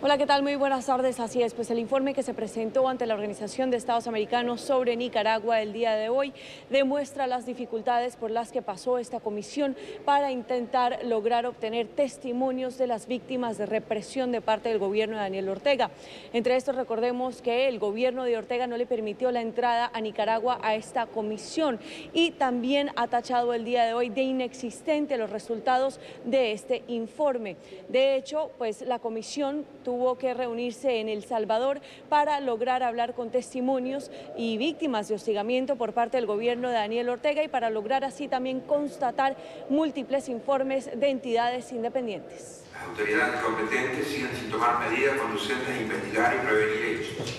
Hola, ¿qué tal? Muy buenas tardes. Así es, pues el informe que se presentó ante la Organización de Estados Americanos sobre Nicaragua el día de hoy demuestra las dificultades por las que pasó esta comisión para intentar lograr obtener testimonios de las víctimas de represión de parte del gobierno de Daniel Ortega. Entre estos, recordemos que el gobierno de Ortega no le permitió la entrada a Nicaragua a esta comisión y también ha tachado el día de hoy de inexistente los resultados de este informe. De hecho, pues la comisión tuvo que reunirse en El Salvador para lograr hablar con testimonios y víctimas de hostigamiento por parte del gobierno de Daniel Ortega y para lograr así también constatar múltiples informes de entidades independientes. Las autoridades competentes siguen sin tomar medidas conducentes a investigar y prevenir hechos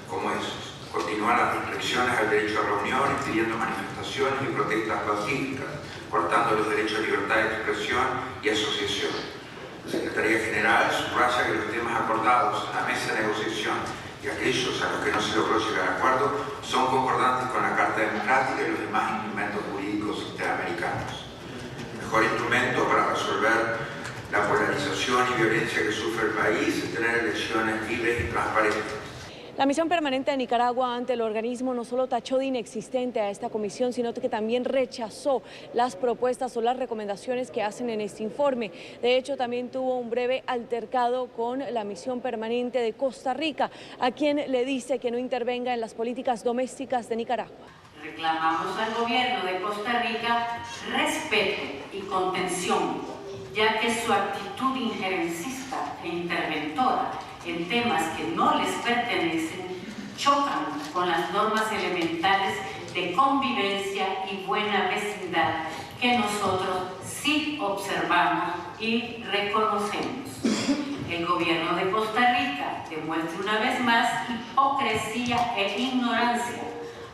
como esos. Continuar las restricciones al derecho a reunión, impidiendo manifestaciones y protestas pacíficas, cortando los derechos a libertad de expresión y asociación. La Secretaría General subraya que los temas acordados en la mesa de negociación y aquellos a los que no se logró llegar a acuerdo son concordantes con la Carta Democrática y los demás instrumentos jurídicos interamericanos. El mejor instrumento para resolver la polarización y violencia que sufre el país es tener elecciones libres y transparentes. La misión permanente de Nicaragua ante el organismo no solo tachó de inexistente a esta comisión, sino que también rechazó las propuestas o las recomendaciones que hacen en este informe. De hecho, también tuvo un breve altercado con la misión permanente de Costa Rica, a quien le dice que no intervenga en las políticas domésticas de Nicaragua. Reclamamos al gobierno de Costa Rica respeto y contención, ya que su actitud injerencista e interventora en temas que no les pertenecen chocan con las normas elementales de convivencia y buena vecindad que nosotros sí observamos y reconocemos. El gobierno de Costa Rica demuestra una vez más hipocresía e ignorancia,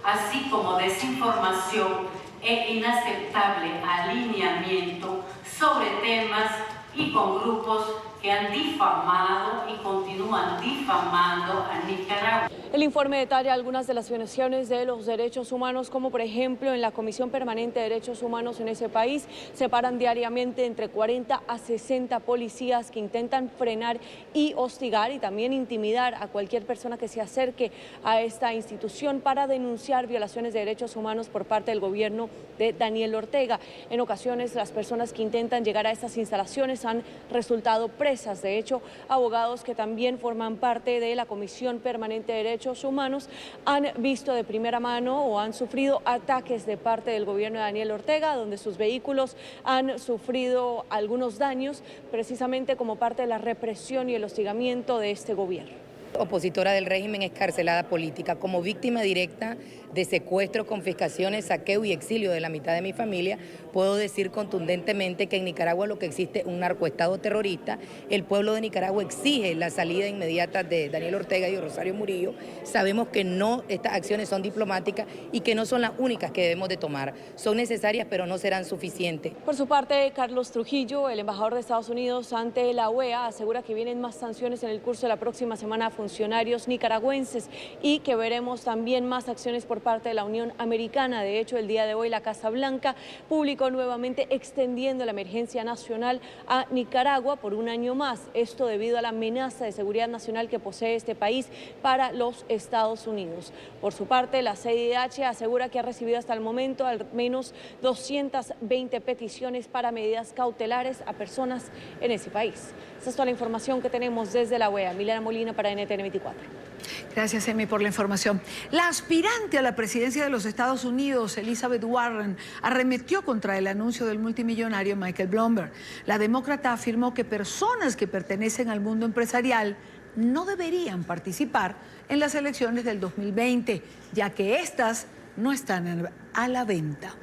así como desinformación e inaceptable alineamiento sobre temas y con grupos que han difamado y continúan difamando a Nicaragua. El informe detalla algunas de las violaciones de los derechos humanos, como por ejemplo en la Comisión Permanente de Derechos Humanos en ese país se paran diariamente entre 40 a 60 policías que intentan frenar y hostigar y también intimidar a cualquier persona que se acerque a esta institución para denunciar violaciones de derechos humanos por parte del gobierno de Daniel Ortega. En ocasiones las personas que intentan llegar a estas instalaciones han resultado presos empresas. De hecho, abogados que también forman parte de la Comisión Permanente de Derechos Humanos han visto de primera mano o han sufrido ataques de parte del gobierno de Daniel Ortega, donde sus vehículos han sufrido algunos daños, precisamente como parte de la represión y el hostigamiento de este gobierno. Opositora del régimen excarcelada política, como víctima directa de secuestro, confiscaciones, saqueo y exilio de la mitad de mi familia, puedo decir contundentemente que en Nicaragua lo que existe es un narcoestado terrorista. El pueblo de Nicaragua exige la salida inmediata de Daniel Ortega y de Rosario Murillo. Sabemos que no, estas acciones son diplomáticas y que no son las únicas que debemos de tomar. Son necesarias, pero no serán suficientes. Por su parte, Carlos Trujillo, el embajador de Estados Unidos ante la OEA, asegura que vienen más sanciones en el curso de la próxima semana a funcionarios nicaragüenses y que veremos también más acciones por parte de la Unión Americana. De hecho, el día de hoy la Casa Blanca publicó nuevamente extendiendo la emergencia nacional a Nicaragua por un año más. Esto debido a la amenaza de seguridad nacional que posee este país para los Estados Unidos. Por su parte, la CIDH asegura que ha recibido hasta el momento al menos 220 peticiones para medidas cautelares a personas en ese país. Esa es toda la información que tenemos desde la OEA. Milena Molina para NTN 24. Gracias, Emi, por la información. La aspirante a la presidencia de los Estados Unidos, Elizabeth Warren, arremetió contra el anuncio del multimillonario Michael Bloomberg. La demócrata afirmó que personas que pertenecen al mundo empresarial no deberían participar en las elecciones del 2020, ya que estas no están a la venta.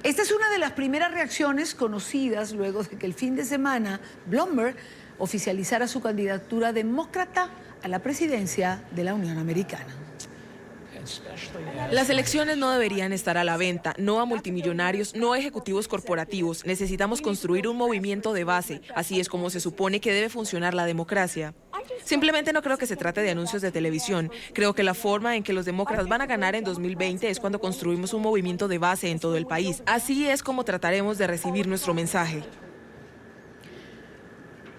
Esta es una de las primeras reacciones conocidas luego de que el fin de semana Bloomberg oficializara su candidatura demócrata a la presidencia de la Unión Americana. Las elecciones no deberían estar a la venta, no a multimillonarios, no a ejecutivos corporativos. Necesitamos construir un movimiento de base. Así es como se supone que debe funcionar la democracia. Simplemente no creo que se trate de anuncios de televisión. Creo que la forma en que los demócratas van a ganar en 2020 es cuando construimos un movimiento de base en todo el país. Así es como trataremos de recibir nuestro mensaje.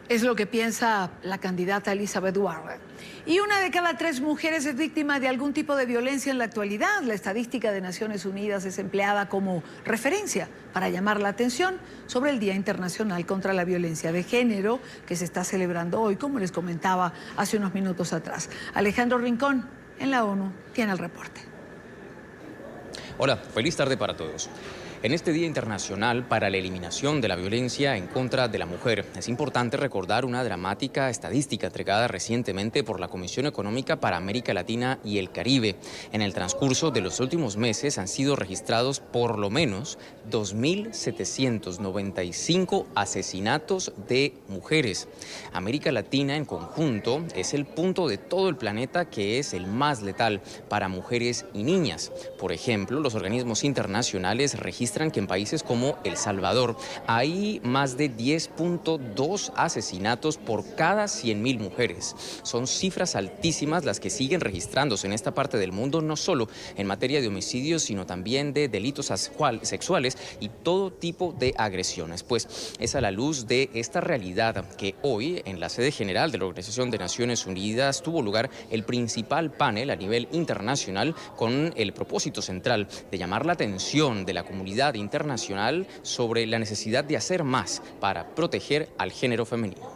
Es lo que piensa la candidata Elizabeth Warren. Y una de cada 3 mujeres es víctima de algún tipo de violencia en la actualidad. La estadística de Naciones Unidas es empleada como referencia para llamar la atención sobre el Día Internacional contra la Violencia de Género, que se está celebrando hoy, como les comentaba hace unos minutos atrás. Alejandro Rincón, en la ONU, tiene el reporte. Hola, feliz tarde para todos. En este Día Internacional para la Eliminación de la Violencia en contra de la Mujer, es importante recordar una dramática estadística entregada recientemente por la Comisión Económica para América Latina y el Caribe. En el transcurso de los últimos meses han sido registrados por lo menos 2.795 asesinatos de mujeres. América Latina en conjunto es el punto de todo el planeta que es el más letal para mujeres y niñas. Por ejemplo, los organismos internacionales registran que en países como El Salvador hay más de 10.2 asesinatos por cada 100.000 mujeres. Son cifras altísimas las que siguen registrándose en esta parte del mundo, no solo en materia de homicidios, sino también de delitos sexuales y todo tipo de agresiones. Pues es a la luz de esta realidad que hoy en la sede general de la Organización de Naciones Unidas tuvo lugar el principal panel a nivel internacional con el propósito central de llamar la atención de la comunidad internacional sobre la necesidad de hacer más para proteger al género femenino.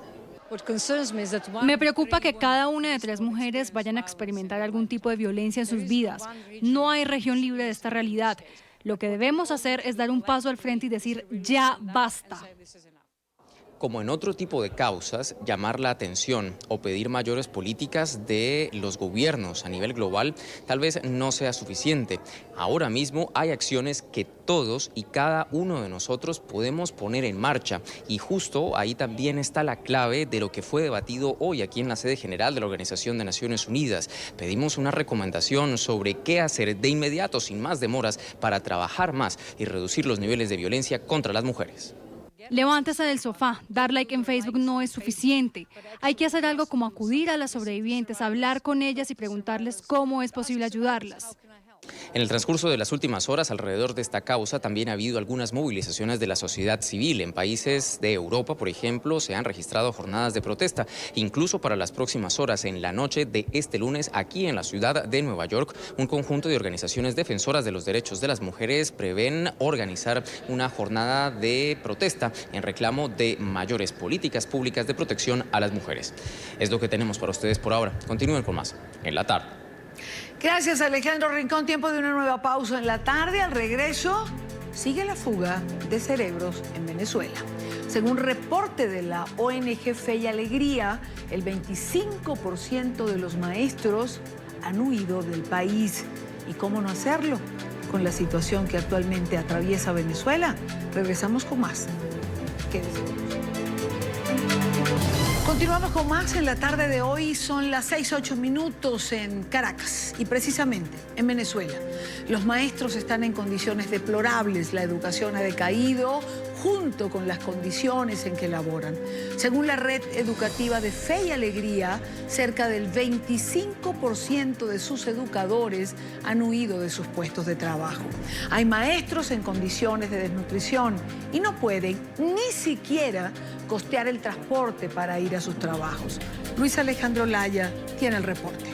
Me preocupa que cada una de 3 mujeres vayan a experimentar algún tipo de violencia en sus vidas. No hay región libre de esta realidad. Lo que debemos hacer es dar un paso al frente y decir, ya basta. Como en otro tipo de causas, llamar la atención o pedir mayores políticas de los gobiernos a nivel global tal vez no sea suficiente. Ahora mismo hay acciones que todos y cada uno de nosotros podemos poner en marcha y justo ahí también está la clave de lo que fue debatido hoy aquí en la sede general de la Organización de Naciones Unidas. Pedimos una recomendación sobre qué hacer de inmediato, sin más demoras, para trabajar más y reducir los niveles de violencia contra las mujeres. Levántese del sofá, dar like en Facebook no es suficiente. Hay que hacer algo como acudir a las sobrevivientes, hablar con ellas y preguntarles cómo es posible ayudarlas. En el transcurso de las últimas horas, alrededor de esta causa, también ha habido algunas movilizaciones de la sociedad civil. En países de Europa, por ejemplo, se han registrado jornadas de protesta. Incluso para las próximas horas, en la noche de este lunes, aquí en la ciudad de Nueva York, un conjunto de organizaciones defensoras de los derechos de las mujeres prevén organizar una jornada de protesta en reclamo de mayores políticas públicas de protección a las mujeres. Es lo que tenemos para ustedes por ahora. Continúen con más en la tarde. Gracias, Alejandro Rincón. Tiempo de una nueva pausa en la tarde. Al regreso, sigue la fuga de cerebros en Venezuela. Según reporte de la ONG Fe y Alegría, el 25% de los maestros han huido del país. ¿Y cómo no hacerlo? Con la situación que actualmente atraviesa Venezuela. Regresamos con más. Quédense. Continuamos con más en la tarde de hoy. Son las 6:08 en Caracas y precisamente en Venezuela. Los maestros están en condiciones deplorables. La educación ha decaído junto con las condiciones en que laboran. Según la red educativa de Fe y Alegría, cerca del 25% de sus educadores han huido de sus puestos de trabajo. Hay maestros en condiciones de desnutrición y no pueden ni siquiera costear el transporte para ir a sus trabajos. Luis Alejandro Laya tiene el reporte.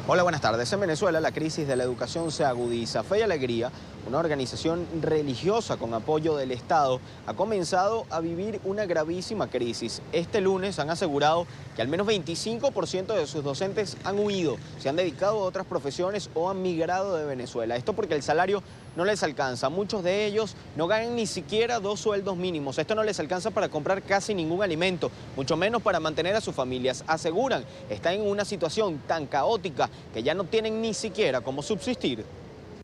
Hola, buenas tardes. En Venezuela la crisis de la educación se agudiza. Fe y Alegría, una organización religiosa con apoyo del Estado, ha comenzado a vivir una gravísima crisis. Este lunes han asegurado que al menos 25% de sus docentes han huido, se han dedicado a otras profesiones o han migrado de Venezuela. Esto porque el salario no les alcanza. Muchos de ellos no ganan ni siquiera 2 sueldos mínimos. Esto no les alcanza para comprar casi ningún alimento, mucho menos para mantener a sus familias. Aseguran, están en una situación tan caótica que ya no tienen ni siquiera cómo subsistir.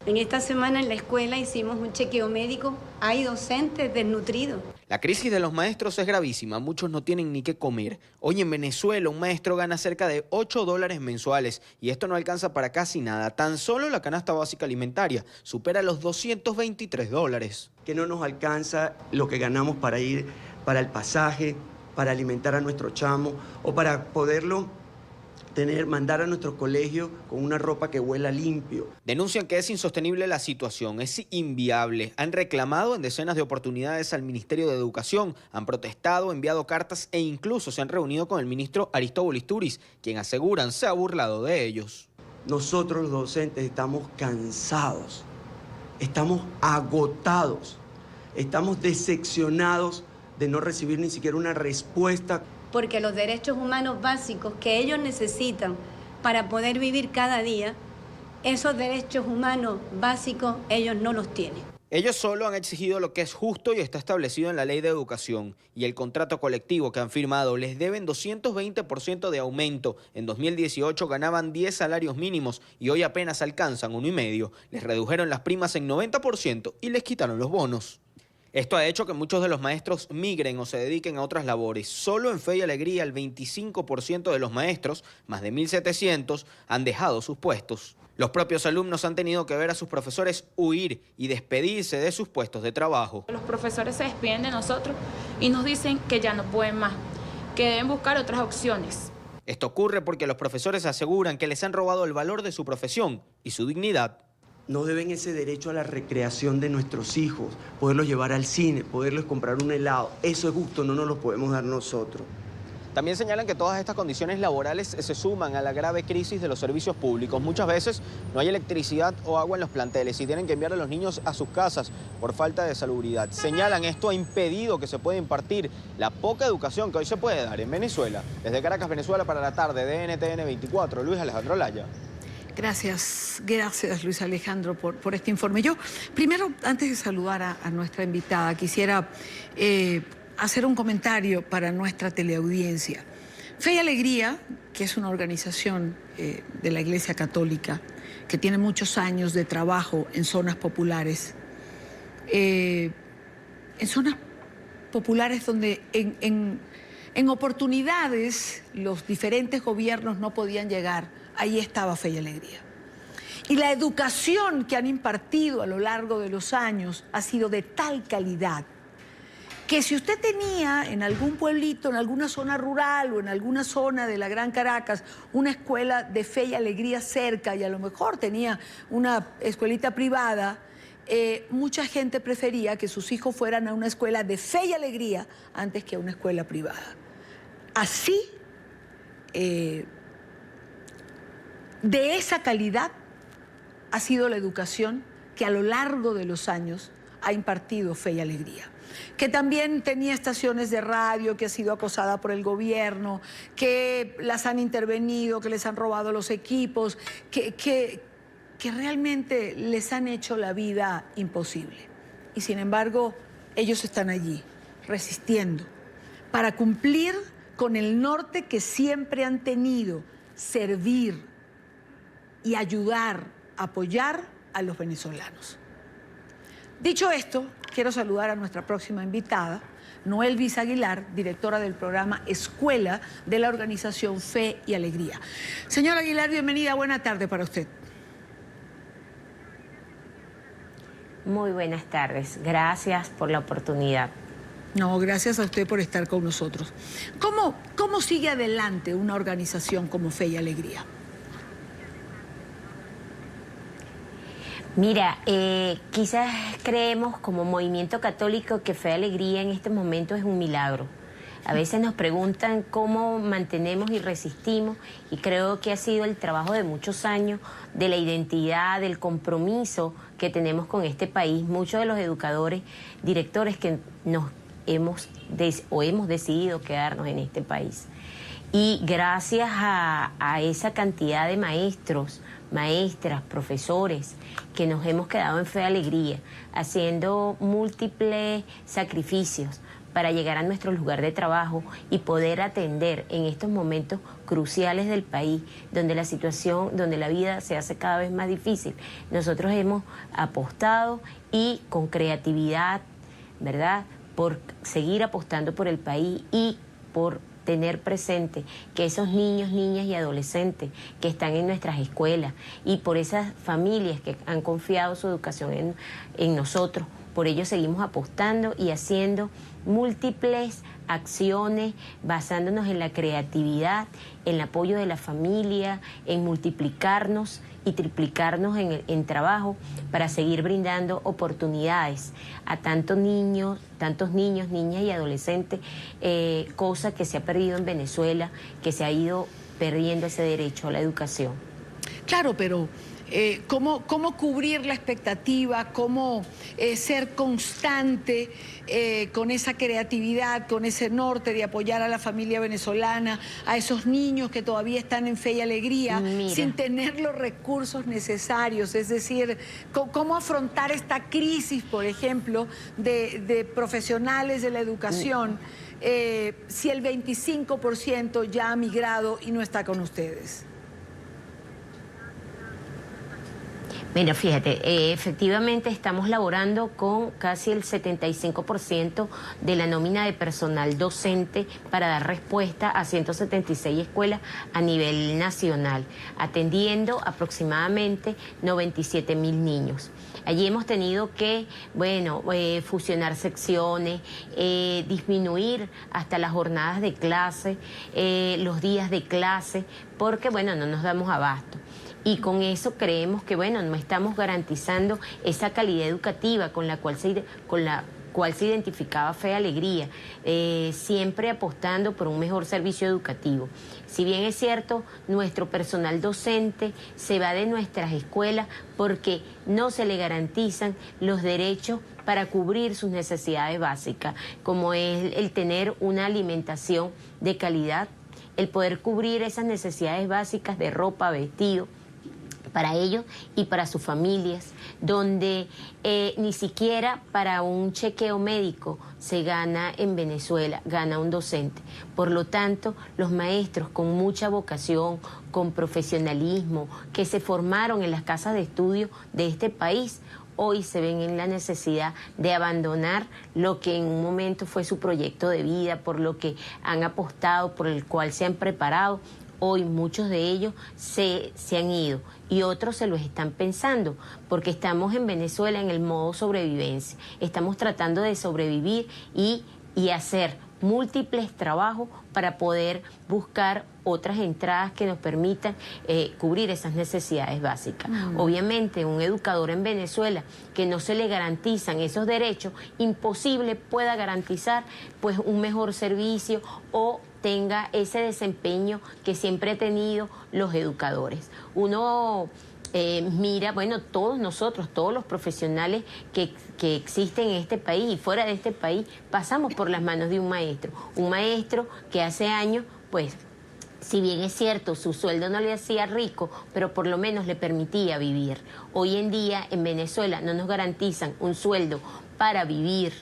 En esta semana en la escuela hicimos un chequeo médico. Hay docentes desnutridos. La crisis de los maestros es gravísima. Muchos no tienen ni qué comer. Hoy en Venezuela un maestro gana cerca de $8 mensuales y esto no alcanza para casi nada. Tan solo la canasta básica alimentaria supera los $223. Que no nos alcanza lo que ganamos para ir para el pasaje, para alimentar a nuestro chamo o para poderlo mandar a nuestro colegio con una ropa que huela limpio. Denuncian que es insostenible la situación, es inviable. Han reclamado en decenas de oportunidades al Ministerio de Educación, han protestado, enviado cartas e incluso se han reunido con el ministro Aristóbulo Isturiz, quien aseguran se ha burlado de ellos. Nosotros los docentes estamos cansados, estamos agotados, estamos decepcionados de no recibir ni siquiera una respuesta. Porque los derechos humanos básicos que ellos necesitan para poder vivir cada día, esos derechos humanos básicos ellos no los tienen. Ellos solo han exigido lo que es justo y está establecido en la ley de educación. Y el contrato colectivo que han firmado les deben 220% de aumento. En 2018 ganaban 10 salarios mínimos y hoy apenas alcanzan 1,5. Les redujeron las primas en 90% y les quitaron los bonos. Esto ha hecho que muchos de los maestros migren o se dediquen a otras labores. Solo en Fe y Alegría el 25% de los maestros, más de 1.700, han dejado sus puestos. Los propios alumnos han tenido que ver a sus profesores huir y despedirse de sus puestos de trabajo. Los profesores se despiden de nosotros y nos dicen que ya no pueden más, que deben buscar otras opciones. Esto ocurre porque los profesores aseguran que les han robado el valor de su profesión y su dignidad. No deben ese derecho a la recreación de nuestros hijos, poderlos llevar al cine, poderles comprar un helado. Eso es justo, no nos lo podemos dar nosotros. También señalan que todas estas condiciones laborales se suman a la grave crisis de los servicios públicos. Muchas veces no hay electricidad o agua en los planteles y tienen que enviar a los niños a sus casas por falta de salubridad. Señalan esto ha impedido que se pueda impartir la poca educación que hoy se puede dar en Venezuela. Desde Caracas, Venezuela, para la tarde de NTN 24, Luis Alejandro Laya. Gracias Luis Alejandro por este informe. Yo, primero, antes de saludar a nuestra invitada, quisiera hacer un comentario para nuestra teleaudiencia. Fe y Alegría, que es una organización de la Iglesia Católica que tiene muchos años de trabajo en zonas populares, donde en oportunidades los diferentes gobiernos no podían llegar. Ahí estaba Fe y Alegría. Y la educación que han impartido a lo largo de los años ha sido de tal calidad que si usted tenía en algún pueblito, en alguna zona rural o en alguna zona de la Gran Caracas, una escuela de fe y alegría cerca y a lo mejor tenía una escuelita privada, mucha gente prefería que sus hijos fueran a una escuela de fe y alegría antes que a una escuela privada. Así, de esa calidad ha sido la educación que a lo largo de los años ha impartido Fe y Alegría, que también tenía estaciones de radio, que ha sido acosada por el gobierno, que las han intervenido, que les han robado los equipos, que realmente les han hecho la vida imposible. Y sin embargo, ellos están allí, resistiendo, para cumplir con el norte que siempre han tenido, servir y ayudar, apoyar a los venezolanos. Dicho esto, quiero saludar a nuestra próxima invitada, Noelvis Aguilar, directora del programa Escuela de la organización Fe y Alegría. Señora Aguilar, bienvenida, buena tarde para usted. Muy buenas tardes, gracias por la oportunidad. No, gracias a usted por estar con nosotros. ¿Cómo sigue adelante una organización como Fe y Alegría? Mira, quizás creemos como movimiento católico que Fe y Alegría en este momento es un milagro. A veces nos preguntan cómo mantenemos y resistimos, y creo que ha sido el trabajo de muchos años, de la identidad, del compromiso que tenemos con este país. Muchos de los educadores, directores que hemos decidido quedarnos en este país. Y gracias a esa cantidad de maestros, maestras, profesores, que nos hemos quedado en Fe y Alegría, haciendo múltiples sacrificios para llegar a nuestro lugar de trabajo y poder atender en estos momentos cruciales del país, donde la situación, donde la vida se hace cada vez más difícil. Nosotros hemos apostado y con creatividad, ¿verdad?, por seguir apostando por el país y por tener presente que esos niños, niñas y adolescentes que están en nuestras escuelas y por esas familias que han confiado su educación en nosotros, por ello seguimos apostando y haciendo múltiples acciones basándonos en la creatividad, en el apoyo de la familia, en multiplicarnos y triplicarnos en trabajo para seguir brindando oportunidades a tantos niños, niñas y adolescentes, cosa que se ha perdido en Venezuela, que se ha ido perdiendo ese derecho a la educación. Claro, pero ¿cómo cubrir la expectativa? ¿Cómo ser constante con esa creatividad, con ese norte de apoyar a la familia venezolana, a esos niños que todavía están en Fe y Alegría, sin tener los recursos necesarios? Es decir, ¿cómo afrontar esta crisis, por ejemplo, de profesionales de la educación, si el 25% ya ha migrado y no está con ustedes? Mira, fíjate, efectivamente estamos laborando con casi el 75% de la nómina de personal docente para dar respuesta a 176 escuelas a nivel nacional, atendiendo aproximadamente 97.000 niños. Allí hemos tenido que, fusionar secciones, disminuir hasta las jornadas de clase, los días de clase, porque, no nos damos abasto. Y con eso creemos que, no estamos garantizando esa calidad educativa con la cual se identificaba Fe y Alegría, siempre apostando por un mejor servicio educativo. Si bien es cierto, nuestro personal docente se va de nuestras escuelas porque no se le garantizan los derechos para cubrir sus necesidades básicas, como es el tener una alimentación de calidad, el poder cubrir esas necesidades básicas de ropa, vestido, para ellos y para sus familias, donde ni siquiera para un chequeo médico se gana en Venezuela, gana un docente. Por lo tanto, los maestros con mucha vocación, con profesionalismo, que se formaron en las casas de estudio de este país, hoy se ven en la necesidad de abandonar lo que en un momento fue su proyecto de vida, por lo que han apostado, por el cual se han preparado. Hoy muchos de ellos se han ido y otros se los están pensando, porque estamos en Venezuela en el modo sobrevivencia. Estamos tratando de sobrevivir y y hacer múltiples trabajos para poder buscar otras entradas que nos permitan cubrir esas necesidades básicas. Obviamente, un educador en Venezuela que no se le garantizan esos derechos, imposible pueda garantizar pues un mejor servicio o tenga ese desempeño que siempre han tenido los educadores. Uno mira, bueno, todos nosotros, todos los profesionales que existen en este país y fuera de este país, pasamos por las manos de un maestro que hace años, pues, si bien es cierto, su sueldo no le hacía rico, pero por lo menos le permitía vivir. Hoy en día en Venezuela no nos garantizan un sueldo para vivir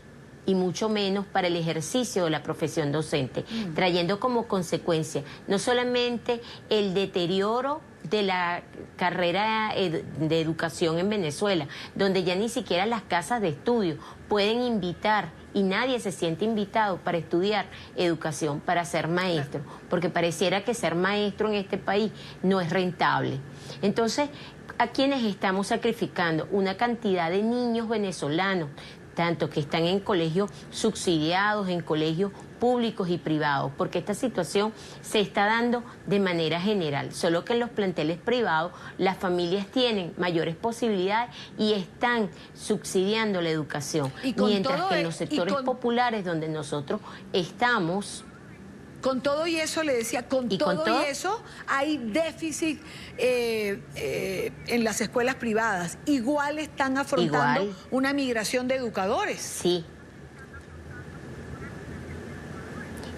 y mucho menos para el ejercicio de la profesión docente, trayendo como consecuencia no solamente el deterioro de la carrera de educación en Venezuela, donde ya ni siquiera las casas de estudio pueden invitar y nadie se siente invitado para estudiar educación, para ser maestro, porque pareciera que ser maestro en este país no es rentable. Entonces, ¿a quiénes estamos sacrificando? Una cantidad de niños venezolanos, tanto que están en colegios subsidiados, en colegios públicos y privados, porque esta situación se está dando de manera general, solo que en los planteles privados las familias tienen mayores posibilidades y están subsidiando la educación, mientras que en los sectores populares donde nosotros estamos... Con todo y eso, le decía, con todo y eso hay déficit en las escuelas privadas. Igual están afrontando una migración de educadores. Sí.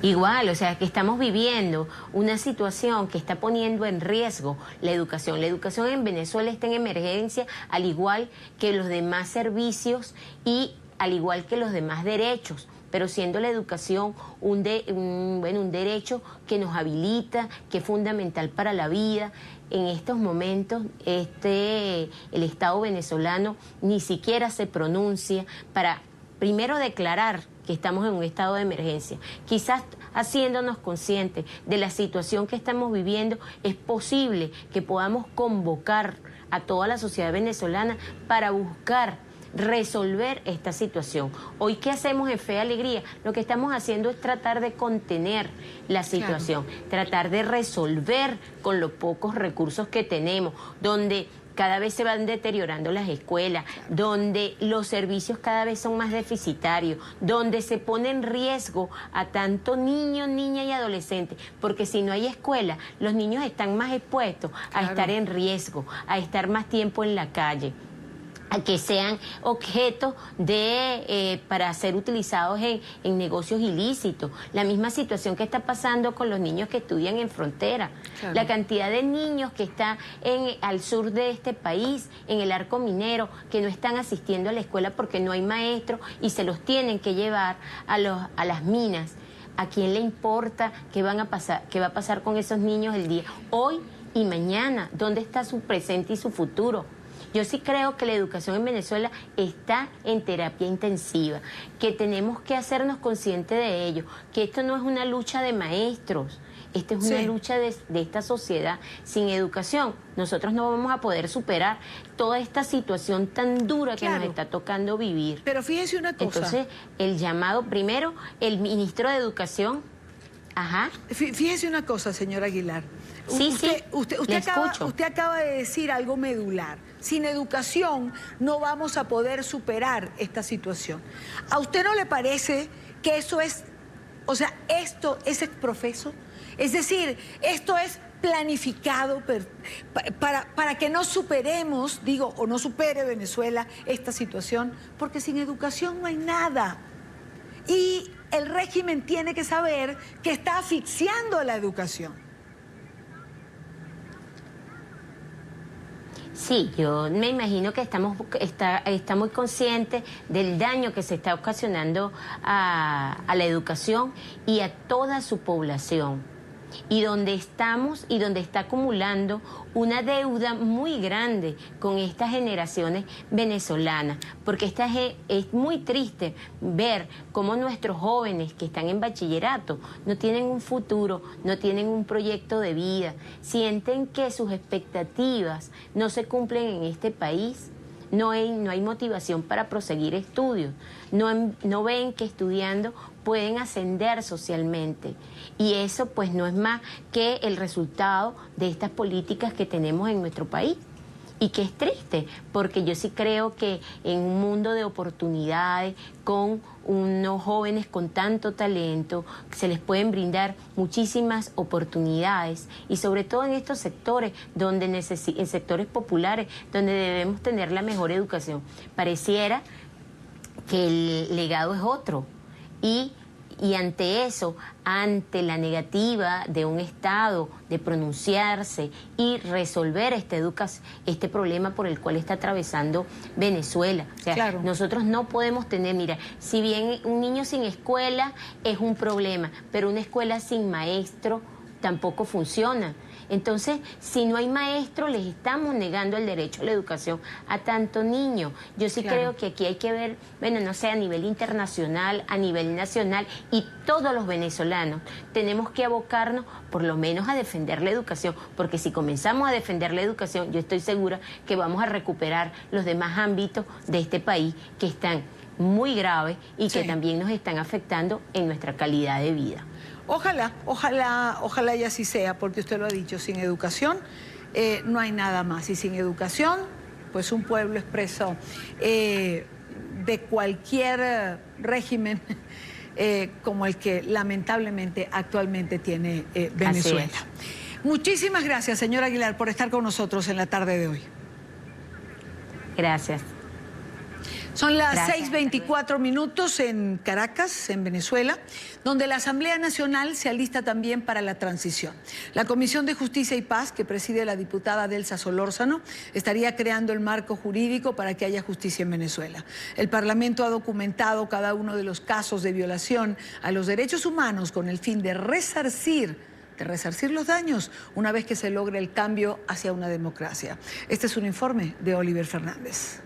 Igual, o sea, que estamos viviendo una situación que está poniendo en riesgo la educación. La educación en Venezuela está en emergencia, al igual que los demás servicios y al igual que los demás derechos. Pero siendo la educación un derecho que nos habilita, que es fundamental para la vida, en estos momentos el Estado venezolano ni siquiera se pronuncia para primero declarar que estamos en un estado de emergencia. Quizás haciéndonos conscientes de la situación que estamos viviendo, es posible que podamos convocar a toda la sociedad venezolana para buscar resolver esta situación. Hoy, ¿qué hacemos en Fe y Alegría? Lo que estamos haciendo es tratar de contener la situación, tratar de resolver con los pocos recursos que tenemos, donde cada vez se van deteriorando las escuelas, donde los servicios cada vez son más deficitarios, donde se pone en riesgo a tanto niños, niñas y adolescentes, porque si no hay escuela, los niños están más expuestos a estar en riesgo, a estar más tiempo en la calle, a que sean objetos para ser utilizados en negocios ilícitos. La misma situación que está pasando con los niños que estudian en frontera. Claro. La cantidad de niños que están al sur de este país, en el arco minero, que no están asistiendo a la escuela porque no hay maestros y se los tienen que llevar a las minas. ¿A quién le importa qué va a pasar con esos niños el día hoy y mañana? ¿Dónde está su presente y su futuro? Yo sí creo que la educación en Venezuela está en terapia intensiva, que tenemos que hacernos conscientes de ello, que esto no es una lucha de maestros, esto es una lucha de esta sociedad. Sin educación, nosotros no vamos a poder superar toda esta situación tan dura que nos está tocando vivir. Pero fíjese una cosa. Entonces, el llamado, primero, el ministro de Educación. Ajá. Fíjese una cosa, señora Aguilar. Usted acaba de decir algo medular. Sin educación no vamos a poder superar esta situación. ¿A usted no le parece que eso es, o sea, esto es exprofeso? Es decir, esto es planificado para que no superemos, o no supere Venezuela esta situación, porque sin educación no hay nada. Y el régimen tiene que saber que está asfixiando a la educación. Sí, yo me imagino que está muy consciente del daño que se está ocasionando a la educación y a toda su población. Y donde estamos y donde está acumulando una deuda muy grande con estas generaciones venezolanas, porque es muy triste ver cómo nuestros jóvenes que están en bachillerato no tienen un futuro, no tienen un proyecto de vida, sienten que sus expectativas no se cumplen en este país. No hay motivación para proseguir estudios, no ven que estudiando pueden ascender socialmente. Y eso pues no es más que el resultado de estas políticas que tenemos en nuestro país. Y que es triste, porque yo sí creo que en un mundo de oportunidades, con unos jóvenes con tanto talento, se les pueden brindar muchísimas oportunidades, y sobre todo en estos sectores, en sectores populares, donde debemos tener la mejor educación. Pareciera que el legado es otro, y ante eso, ante la negativa de un Estado de pronunciarse y resolver este problema por el cual está atravesando Venezuela. O sea, claro, nosotros no podemos tener, mira, si bien un niño sin escuela es un problema, pero una escuela sin maestro tampoco funciona. Entonces, si no hay maestro, les estamos negando el derecho a la educación a tanto niño. Yo sí creo que aquí hay que ver, bueno, no sé, a nivel internacional, a nivel nacional, y todos los venezolanos tenemos que abocarnos por lo menos a defender la educación, porque si comenzamos a defender la educación, yo estoy segura que vamos a recuperar los demás ámbitos de este país que están muy graves y que también nos están afectando en nuestra calidad de vida. Ojalá y así sea, porque usted lo ha dicho, sin educación no hay nada más. Y sin educación, pues un pueblo es preso de cualquier régimen como el que lamentablemente actualmente tiene Venezuela. Muchísimas gracias, señora Aguilar, por estar con nosotros en la tarde de hoy. Gracias. Son las 6:24 minutos en Caracas, en Venezuela, donde la Asamblea Nacional se alista también para la transición. La Comisión de Justicia y Paz, que preside la diputada Delsa Solórzano, estaría creando el marco jurídico para que haya justicia en Venezuela. El Parlamento ha documentado cada uno de los casos de violación a los derechos humanos con el fin de resarcir los daños una vez que se logre el cambio hacia una democracia. Este es un informe de Oliver Fernández.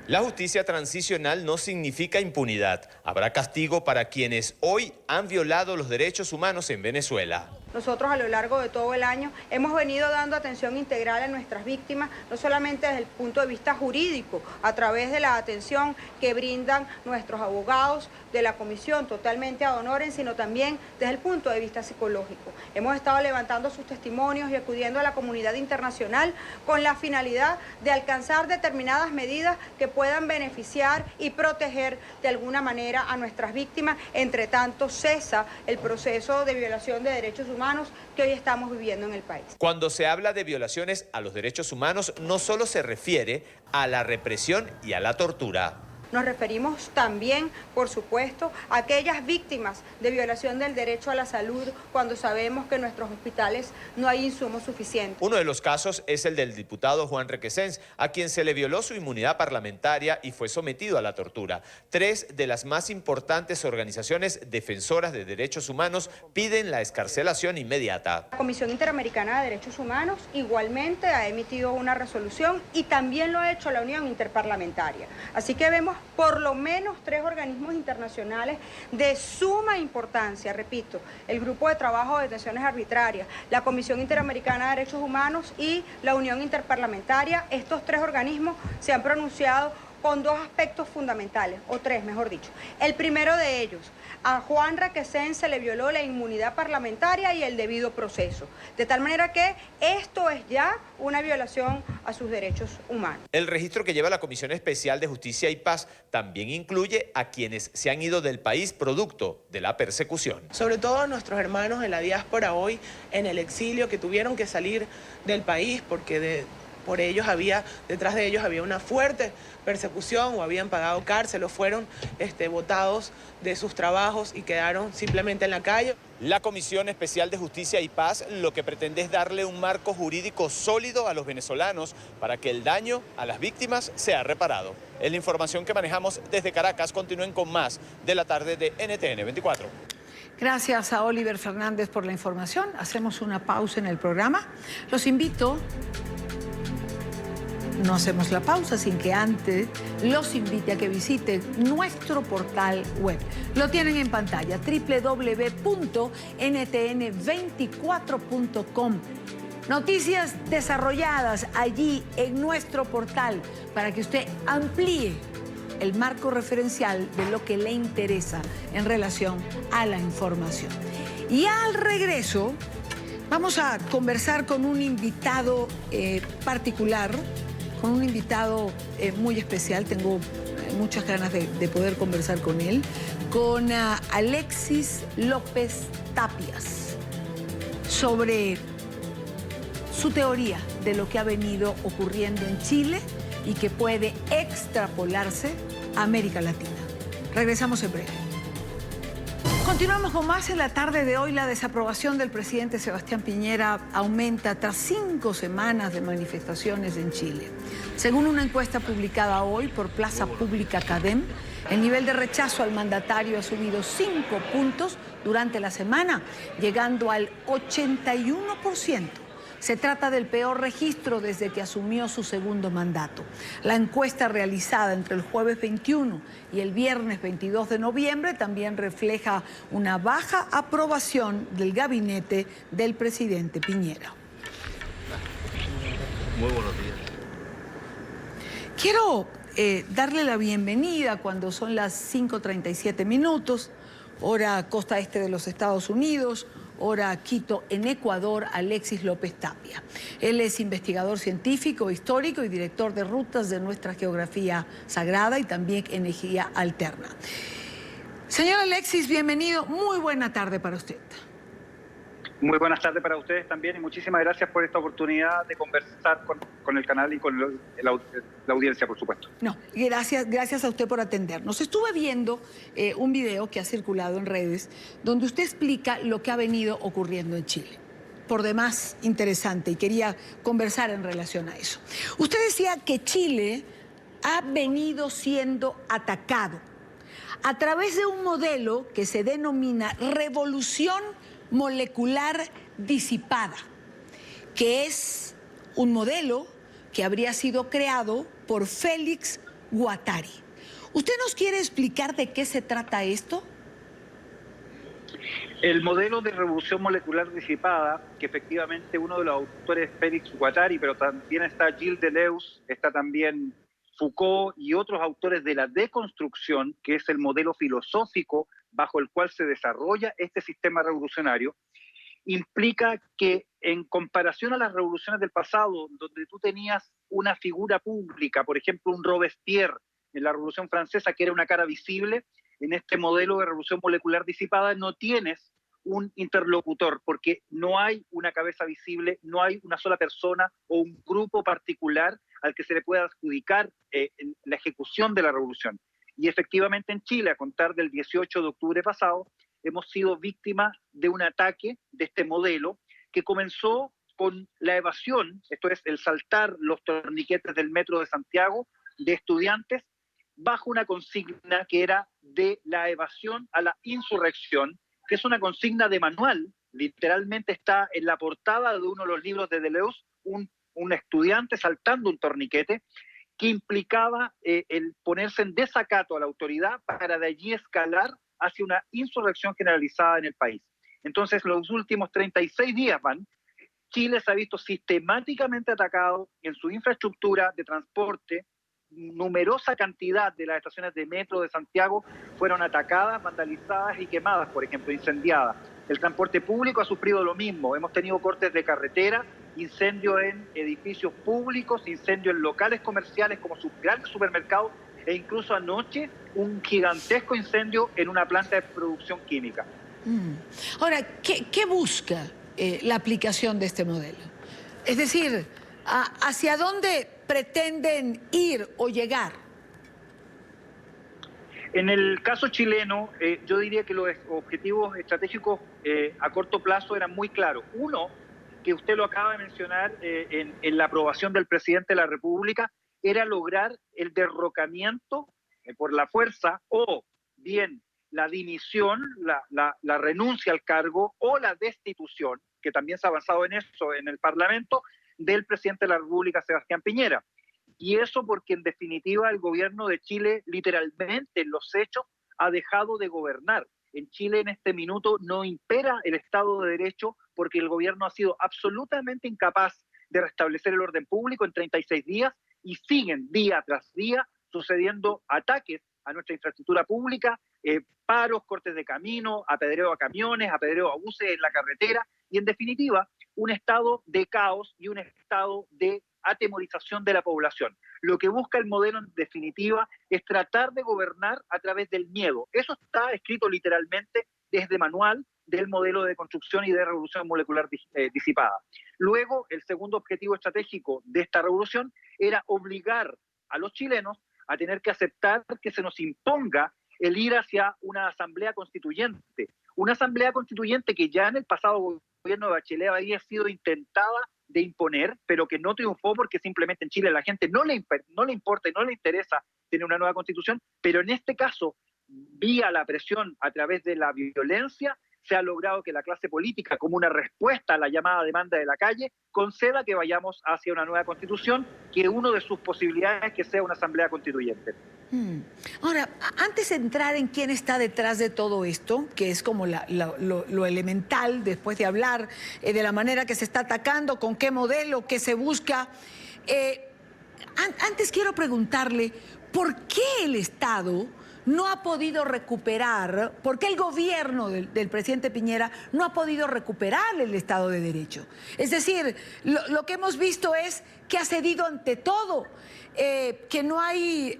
La justicia transicional no significa impunidad. Habrá castigo para quienes hoy han violado los derechos humanos en Venezuela. Nosotros a lo largo de todo el año hemos venido dando atención integral a nuestras víctimas, no solamente desde el punto de vista jurídico, a través de la atención que brindan nuestros abogados de la comisión totalmente ad honorem, sino también desde el punto de vista psicológico. Hemos estado levantando sus testimonios y acudiendo a la comunidad internacional con la finalidad de alcanzar determinadas medidas que puedan beneficiar y proteger de alguna manera a nuestras víctimas. Entre tanto, cesa el proceso de violación de derechos humanos que hoy estamos viviendo en el país. Cuando se habla de violaciones a los derechos humanos, no solo se refiere a la represión y a la tortura. Nos referimos también, por supuesto, a aquellas víctimas de violación del derecho a la salud cuando sabemos que en nuestros hospitales no hay insumos suficientes. Uno de los casos es el del diputado Juan Requesens, a quien se le violó su inmunidad parlamentaria y fue sometido a la tortura. 3 de las más importantes organizaciones defensoras de derechos humanos piden la excarcelación inmediata. La Comisión Interamericana de Derechos Humanos igualmente ha emitido una resolución y también lo ha hecho la Unión Interparlamentaria. Así que vemos por lo menos 3 organismos internacionales de suma importancia, repito, el Grupo de Trabajo de Detenciones Arbitrarias, la Comisión Interamericana de Derechos Humanos y la Unión Interparlamentaria. Estos 3 organismos se han pronunciado con 2 aspectos fundamentales, o 3 mejor dicho. El primero de ellos, a Juan Requesens se le violó la inmunidad parlamentaria y el debido proceso, de tal manera que esto es ya una violación a sus derechos humanos. El registro que lleva la Comisión Especial de Justicia y Paz también incluye a quienes se han ido del país producto de la persecución. Sobre todo nuestros hermanos en la diáspora hoy en el exilio, que tuvieron que salir del país porque detrás de ellos había una fuerte persecución o habían pagado cárcel o fueron botados de sus trabajos y quedaron simplemente en la calle. La Comisión Especial de Justicia y Paz lo que pretende es darle un marco jurídico sólido a los venezolanos para que el daño a las víctimas sea reparado. Es la información que manejamos desde Caracas. Continúen con más de la tarde de NTN 24. Gracias a Oliver Fernández por la información. Hacemos una pausa en el programa. Los invito... No hacemos la pausa sin que antes los invite a que visiten nuestro portal web. Lo tienen en pantalla, www.ntn24.com. Noticias desarrolladas allí en nuestro portal para que usted amplíe el marco referencial de lo que le interesa en relación a la información. Y al regreso vamos a conversar con un invitado particular, con un invitado muy especial. Tengo muchas ganas de poder conversar con él, con Alexis López Tapias, sobre su teoría de lo que ha venido ocurriendo en Chile y que puede extrapolarse a América Latina. Regresamos en breve. Continuamos con más. En la tarde de hoy, la desaprobación del presidente Sebastián Piñera aumenta tras 5 semanas de manifestaciones en Chile. Según una encuesta publicada hoy por Plaza Pública Cadem, el nivel de rechazo al mandatario ha subido 5 puntos durante la semana, llegando al 81%. Se trata del peor registro desde que asumió su segundo mandato. La encuesta realizada entre el jueves 21 y el viernes 22 de noviembre también refleja una baja aprobación del gabinete del presidente Piñera. Muy buenos días. Quiero darle la bienvenida cuando son las 5:37 minutos, hora costa este de los Estados Unidos, hora Quito, en Ecuador, Alexis López Tapia. Él es investigador científico, histórico y director de rutas de nuestra geografía sagrada y también energía alterna. Señor Alexis, bienvenido. Muy buena tarde para usted. Muy buenas tardes para ustedes también y muchísimas gracias por esta oportunidad de conversar con el canal y con la audiencia, por supuesto. No, gracias a usted por atendernos. Estuve viendo un video que ha circulado en redes donde usted explica lo que ha venido ocurriendo en Chile. Por demás interesante, y quería conversar en relación a eso. Usted decía que Chile ha venido siendo atacado a través de un modelo que se denomina revolución molecular disipada, que es un modelo que habría sido creado por Félix Guattari. ¿Usted nos quiere explicar de qué se trata esto? El modelo de revolución molecular disipada, que efectivamente uno de los autores es Félix Guattari, pero también está Gilles Deleuze, está también Foucault y otros autores de la deconstrucción, que es el modelo filosófico bajo el cual se desarrolla este sistema revolucionario, implica que en comparación a las revoluciones del pasado, donde tú tenías una figura pública, por ejemplo un Robespierre en la Revolución Francesa, que era una cara visible, en este modelo de revolución molecular disipada no tienes un interlocutor, porque no hay una cabeza visible, no hay una sola persona o un grupo particular al que se le pueda adjudicar en la ejecución de la revolución. Y efectivamente en Chile, a contar del 18 de octubre pasado, hemos sido víctimas de un ataque de este modelo que comenzó con la evasión, esto es, el saltar los torniquetes del metro de Santiago, de estudiantes, bajo una consigna que era de la evasión a la insurrección, que es una consigna de manual, literalmente está en la portada de uno de los libros de Deleuze, un estudiante saltando un torniquete, que implicaba el ponerse en desacato a la autoridad para de allí escalar hacia una insurrección generalizada en el país. Entonces, los últimos 36 días Chile se ha visto sistemáticamente atacado en su infraestructura de transporte. Numerosa cantidad de las estaciones de metro de Santiago fueron atacadas, vandalizadas y quemadas, por ejemplo, incendiadas. El transporte público ha sufrido lo mismo. Hemos tenido cortes de carretera, incendios en edificios públicos, incendios en locales comerciales como grandes supermercados e incluso anoche un gigantesco incendio en una planta de producción química. Ahora, ¿qué busca la aplicación de este modelo? Es decir, ¿hacia dónde pretenden ir o llegar? En el caso chileno, yo diría que los objetivos estratégicos a corto plazo eran muy claros. Uno, que usted lo acaba de mencionar en la aprobación del presidente de la República, era lograr el derrocamiento por la fuerza o bien la dimisión, la renuncia al cargo o la destitución, que también se ha avanzado en eso en el Parlamento, del presidente de la República, Sebastián Piñera. Y eso porque en definitiva el gobierno de Chile literalmente en los hechos ha dejado de gobernar. En Chile en este minuto no impera el Estado de Derecho porque el gobierno ha sido absolutamente incapaz de restablecer el orden público en 36 días y siguen día tras día sucediendo ataques a nuestra infraestructura pública, paros, cortes de camino, apedreo a camiones, apedreo a buses en la carretera y, en definitiva, un estado de caos y un estado de atemorización de la población. Lo que busca el modelo, en definitiva, es tratar de gobernar a través del miedo. Eso está escrito literalmente desde manual del modelo de construcción y de revolución molecular disipada. Luego, el segundo objetivo estratégico de esta revolución era obligar a los chilenos a tener que aceptar que se nos imponga el ir hacia una asamblea constituyente. Una asamblea constituyente que ya en el pasado gobierno de Bachelet había sido intentada de imponer, pero que no triunfó porque simplemente en Chile a la gente no le importa y no le interesa tener una nueva constitución, pero en este caso, vía la presión a través de la violencia, se ha logrado que la clase política, como una respuesta a la llamada demanda de la calle, conceda que vayamos hacia una nueva constitución, que una de sus posibilidades es que sea una asamblea constituyente. Ahora, antes de entrar en quién está detrás de todo esto, que es como lo elemental después de hablar de la manera que se está atacando, con qué modelo, qué se busca, antes quiero preguntarle, ¿por qué el Estado no ha podido recuperar, por qué el gobierno del presidente Piñera no ha podido recuperar el Estado de Derecho? Es decir, lo que hemos visto es que ha cedido ante todo, que no hay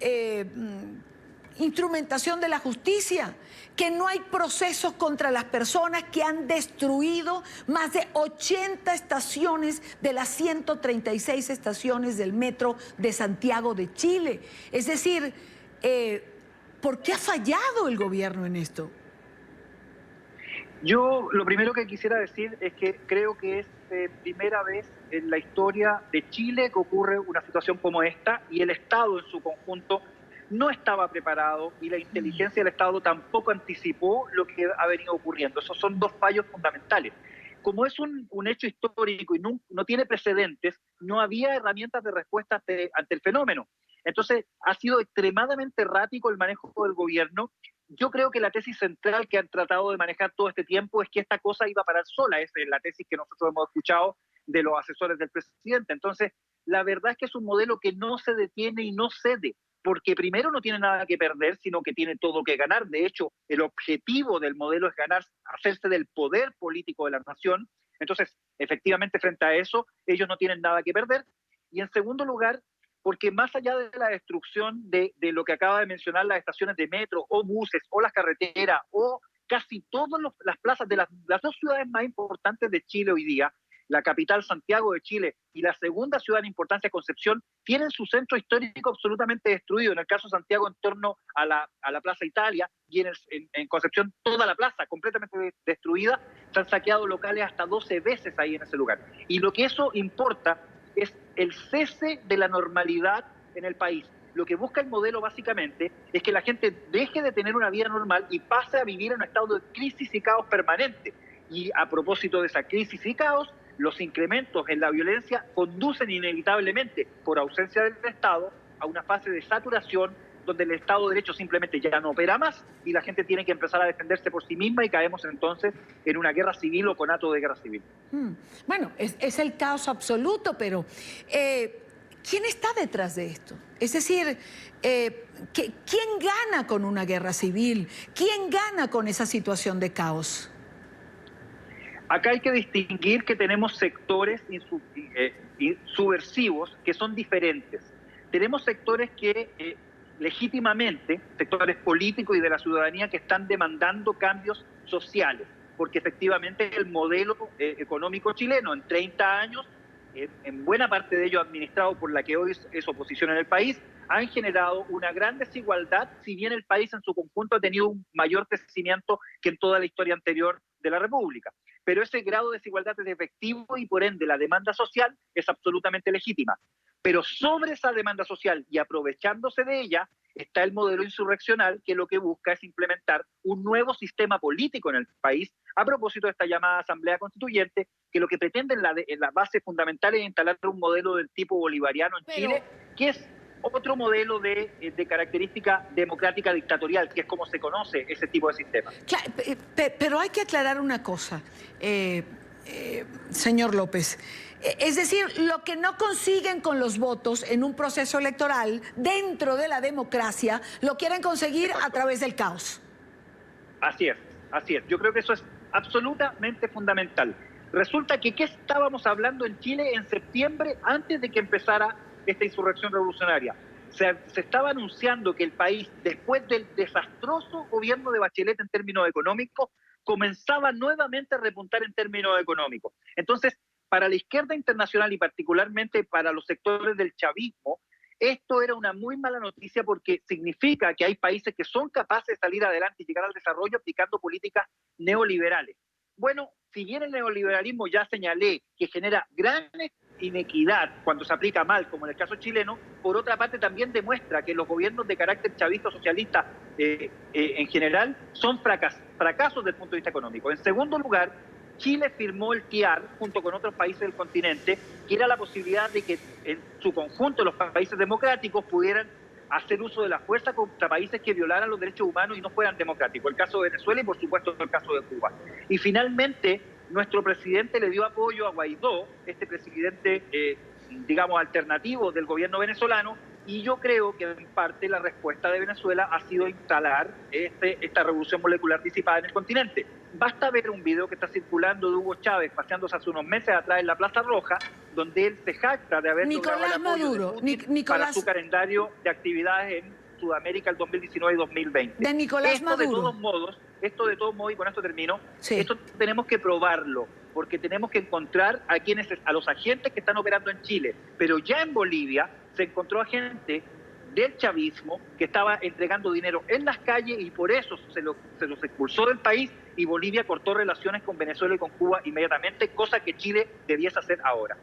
instrumentación de la justicia, que no hay procesos contra las personas que han destruido más de 80 estaciones de las 136 estaciones del metro de Santiago de Chile. Es decir, ¿por qué ha fallado el gobierno en esto? Yo lo primero que quisiera decir es que creo que es primera vez en la historia de Chile que ocurre una situación como esta y el Estado en su conjunto no estaba preparado y la inteligencia del Estado tampoco anticipó lo que ha venido ocurriendo. Esos son dos fallos fundamentales. Como es un hecho histórico y no tiene precedentes, no había herramientas de respuesta ante el fenómeno. Entonces, ha sido extremadamente errático el manejo del gobierno. Yo creo que la tesis central que han tratado de manejar todo este tiempo es que esta cosa iba a parar sola. Esa es la tesis que nosotros hemos escuchado de los asesores del presidente. Entonces, la verdad es que es un modelo que no se detiene y no cede, porque primero no tiene nada que perder, sino que tiene todo que ganar. De hecho, el objetivo del modelo es ganar, hacerse del poder político de la nación. Entonces, efectivamente, frente a eso, ellos no tienen nada que perder. Y en segundo lugar, porque más allá de la destrucción de lo que acaba de mencionar, las estaciones de metro o buses o las carreteras o casi todas las plazas de las dos ciudades más importantes de Chile hoy día, la capital Santiago de Chile y la segunda ciudad en importancia, Concepción, tienen su centro histórico absolutamente destruido. En el caso de Santiago, en torno a la Plaza Italia, y en Concepción toda la plaza completamente destruida. Se han saqueado locales hasta 12 veces ahí en ese lugar. Y lo que eso importa es el cese de la normalidad en el país. Lo que busca el modelo básicamente es que la gente deje de tener una vida normal y pase a vivir en un estado de crisis y caos permanente. Y a propósito de esa crisis y caos, los incrementos en la violencia conducen inevitablemente, por ausencia del Estado, a una fase de saturación donde el Estado de Derecho simplemente ya no opera más y la gente tiene que empezar a defenderse por sí misma y caemos entonces en una guerra civil o conato de guerra civil. Bueno, es el caos absoluto, pero ¿quién está detrás de esto? Es decir, ¿quién gana con una guerra civil? ¿Quién gana con esa situación de caos? Acá hay que distinguir que tenemos sectores subversivos que son diferentes. Tenemos sectores que legítimamente, sectores políticos y de la ciudadanía que están demandando cambios sociales, porque efectivamente el modelo económico chileno en 30 años, en buena parte de ello administrado por la que hoy es oposición en el país, han generado una gran desigualdad, si bien el país en su conjunto ha tenido un mayor crecimiento que en toda la historia anterior de la República. Pero ese grado de desigualdad es efectivo y por ende la demanda social es absolutamente legítima. Pero sobre esa demanda social y aprovechándose de ella está el modelo insurreccional que lo que busca es implementar un nuevo sistema político en el país a propósito de esta llamada Asamblea Constituyente, que lo que pretende en la base fundamental es instalar un modelo del tipo bolivariano en Chile, que es otro modelo de característica democrática dictatorial, que es como se conoce ese tipo de sistema. Claro, pero hay que aclarar una cosa, señor López. Es decir, lo que no consiguen con los votos en un proceso electoral dentro de la democracia, lo quieren conseguir a través del caos. Así es, así es. Yo creo que eso es absolutamente fundamental. Resulta que ¿qué estábamos hablando en Chile en septiembre antes de que empezara esta insurrección revolucionaria? Se estaba anunciando que el país, después del desastroso gobierno de Bachelet en términos económicos, comenzaba nuevamente a repuntar en términos económicos. Entonces, para la izquierda internacional y particularmente para los sectores del chavismo, esto era una muy mala noticia porque significa que hay países que son capaces de salir adelante y llegar al desarrollo aplicando políticas neoliberales. Bueno, si bien el neoliberalismo ya señalé que genera gran inequidad cuando se aplica mal, como en el caso chileno, por otra parte también demuestra que los gobiernos de carácter chavista o socialista en general son fracasos desde el punto de vista económico. En segundo lugar, Chile firmó el TIAR junto con otros países del continente, que era la posibilidad de que en su conjunto los países democráticos pudieran hacer uso de la fuerza contra países que violaran los derechos humanos y no fueran democráticos. El caso de Venezuela y por supuesto el caso de Cuba. Y finalmente nuestro presidente le dio apoyo a Guaidó, este presidente digamos alternativo del gobierno venezolano, y yo creo que en parte la respuesta de Venezuela ha sido instalar esta revolución molecular disipada en el continente. Basta ver un video que está circulando de Hugo Chávez paseándose hace unos meses atrás en la Plaza Roja, donde él se jacta de haber logrado el apoyo de Putin para su calendario de actividades en Sudamérica el 2019 y 2020. De Nicolás Maduro. Esto de todos modos, y con esto termino, esto tenemos que probarlo, porque tenemos que encontrar a los agentes que están operando en Chile, pero ya en Bolivia se encontró a gente del chavismo que estaba entregando dinero en las calles y por eso se los expulsó del país y Bolivia cortó relaciones con Venezuela y con Cuba inmediatamente, cosa que Chile debiese hacer ahora.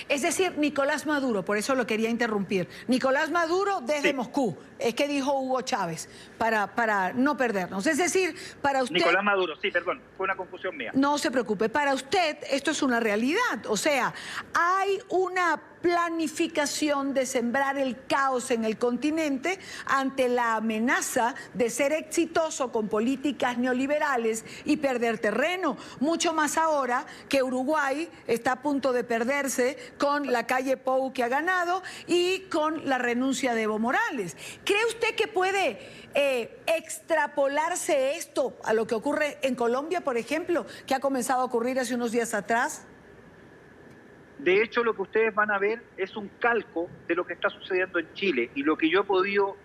Es decir, Nicolás Maduro, por eso lo quería interrumpir, Nicolás Maduro desde Moscú, es que dijo Hugo Chávez, para no perdernos. Es decir, para usted... Nicolás Maduro, sí, perdón, fue una confusión mía. No se preocupe, para usted esto es una realidad, o sea, hay una planificación de sembrar el caos en el continente ante la amenaza de ser exitoso con políticas neoliberales y perder terreno, mucho más ahora que Uruguay está a punto de perderse con la calle Pou que ha ganado y con la renuncia de Evo Morales. ¿Cree usted que puede extrapolarse esto a lo que ocurre en Colombia, por ejemplo, que ha comenzado a ocurrir hace unos días atrás? De hecho, lo que ustedes van a ver es un calco de lo que está sucediendo en Chile y lo que yo he podido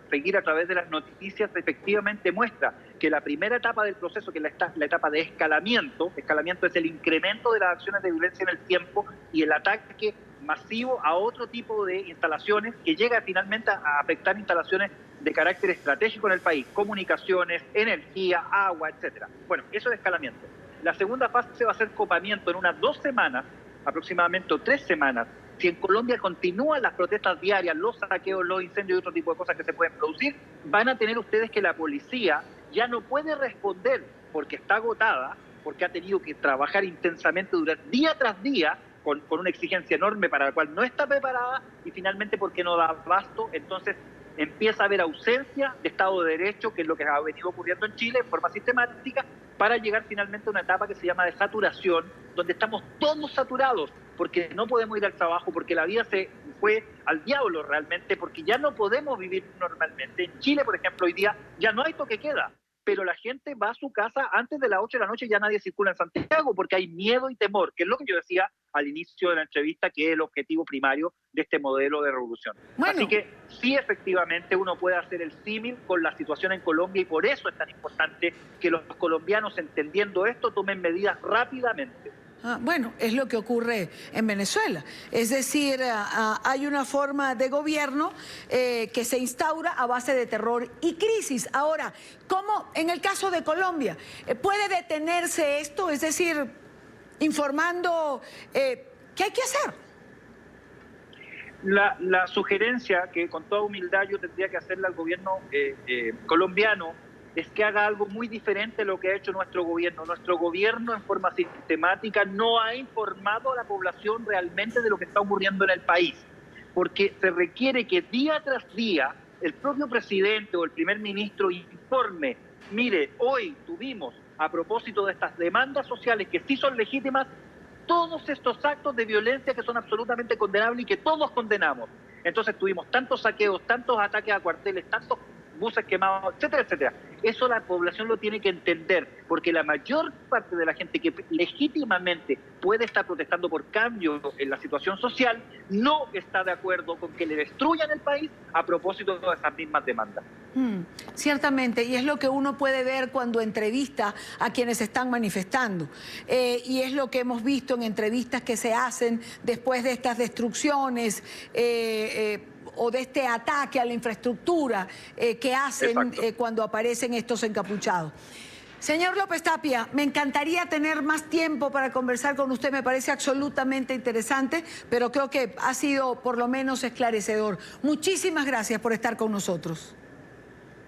seguir a través de las noticias efectivamente muestra que la primera etapa del proceso, que es la etapa de escalamiento es el incremento de las acciones de violencia en el tiempo y el ataque masivo a otro tipo de instalaciones que llega finalmente a afectar instalaciones de carácter estratégico en el país, comunicaciones, energía, agua, etcétera. Bueno, eso es escalamiento. La segunda fase va a ser copamiento en unas 2 semanas, aproximadamente 3 semanas. Si en Colombia continúan las protestas diarias, los saqueos, los incendios y otro tipo de cosas que se pueden producir, van a tener ustedes que la policía ya no puede responder porque está agotada, porque ha tenido que trabajar intensamente durante día tras día con una exigencia enorme para la cual no está preparada y finalmente porque no da abasto. Entonces empieza a haber ausencia de Estado de Derecho, que es lo que ha venido ocurriendo en Chile en forma sistemática, para llegar finalmente a una etapa que se llama de saturación, donde estamos todos saturados, porque no podemos ir al trabajo, porque la vida se fue al diablo realmente, porque ya no podemos vivir normalmente. En Chile, por ejemplo, hoy día ya no hay toque queda, pero la gente va a su casa antes de las 8 de la noche, ya nadie circula en Santiago, porque hay miedo y temor, que es lo que yo decía al inicio de la entrevista, que es el objetivo primario de este modelo de revolución. Bueno. Así que sí, efectivamente, uno puede hacer el símil con la situación en Colombia y por eso es tan importante que los colombianos, entendiendo esto, tomen medidas rápidamente. Bueno, es lo que ocurre en Venezuela. Es decir, hay una forma de gobierno que se instaura a base de terror y crisis. Ahora, ¿cómo en el caso de Colombia puede detenerse esto? Es decir, informando qué hay que hacer. La sugerencia que con toda humildad yo tendría que hacerle al gobierno colombiano es que haga algo muy diferente de lo que ha hecho nuestro gobierno. Nuestro gobierno en forma sistemática no ha informado a la población realmente de lo que está ocurriendo en el país, porque se requiere que día tras día el propio presidente o el primer ministro informe, mire, hoy tuvimos, a propósito de estas demandas sociales que sí son legítimas, todos estos actos de violencia que son absolutamente condenables y que todos condenamos. Entonces tuvimos tantos saqueos, tantos ataques a cuarteles, tantos buses quemados, etcétera, etcétera. Eso la población lo tiene que entender, porque la mayor parte de la gente que legítimamente puede estar protestando por cambio en la situación social no está de acuerdo con que le destruyan el país a propósito de esas mismas demandas. Ciertamente, y es lo que uno puede ver cuando entrevista a quienes están manifestando. Y es lo que hemos visto en entrevistas que se hacen después de estas destrucciones o de este ataque a la infraestructura que hacen cuando aparecen estos encapuchados. Señor López Tapia, me encantaría tener más tiempo para conversar con usted, me parece absolutamente interesante, pero creo que ha sido por lo menos esclarecedor. Muchísimas gracias por estar con nosotros.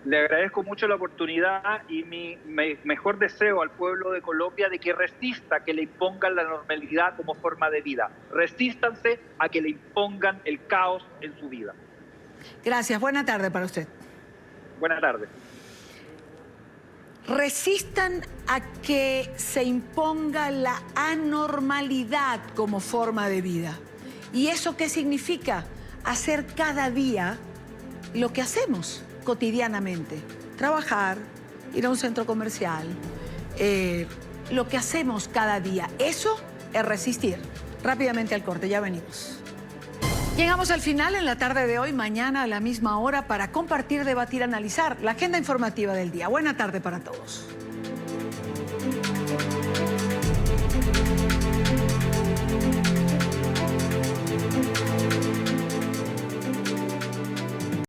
Le agradezco mucho la oportunidad y mi mejor deseo al pueblo de Colombia de que resista que le impongan la normalidad como forma de vida. Resístanse a que le impongan el caos en su vida. Gracias. Buena tarde para usted. Buenas tardes. Resistan a que se imponga la anormalidad como forma de vida. ¿Y eso qué significa? Hacer cada día lo que hacemos cotidianamente. Trabajar, ir a un centro comercial, lo que hacemos cada día. Eso es resistir. Rápidamente al corte, ya venimos. Llegamos al final en la tarde de hoy, mañana a la misma hora para compartir, debatir, analizar la agenda informativa del día. Buena tarde para todos.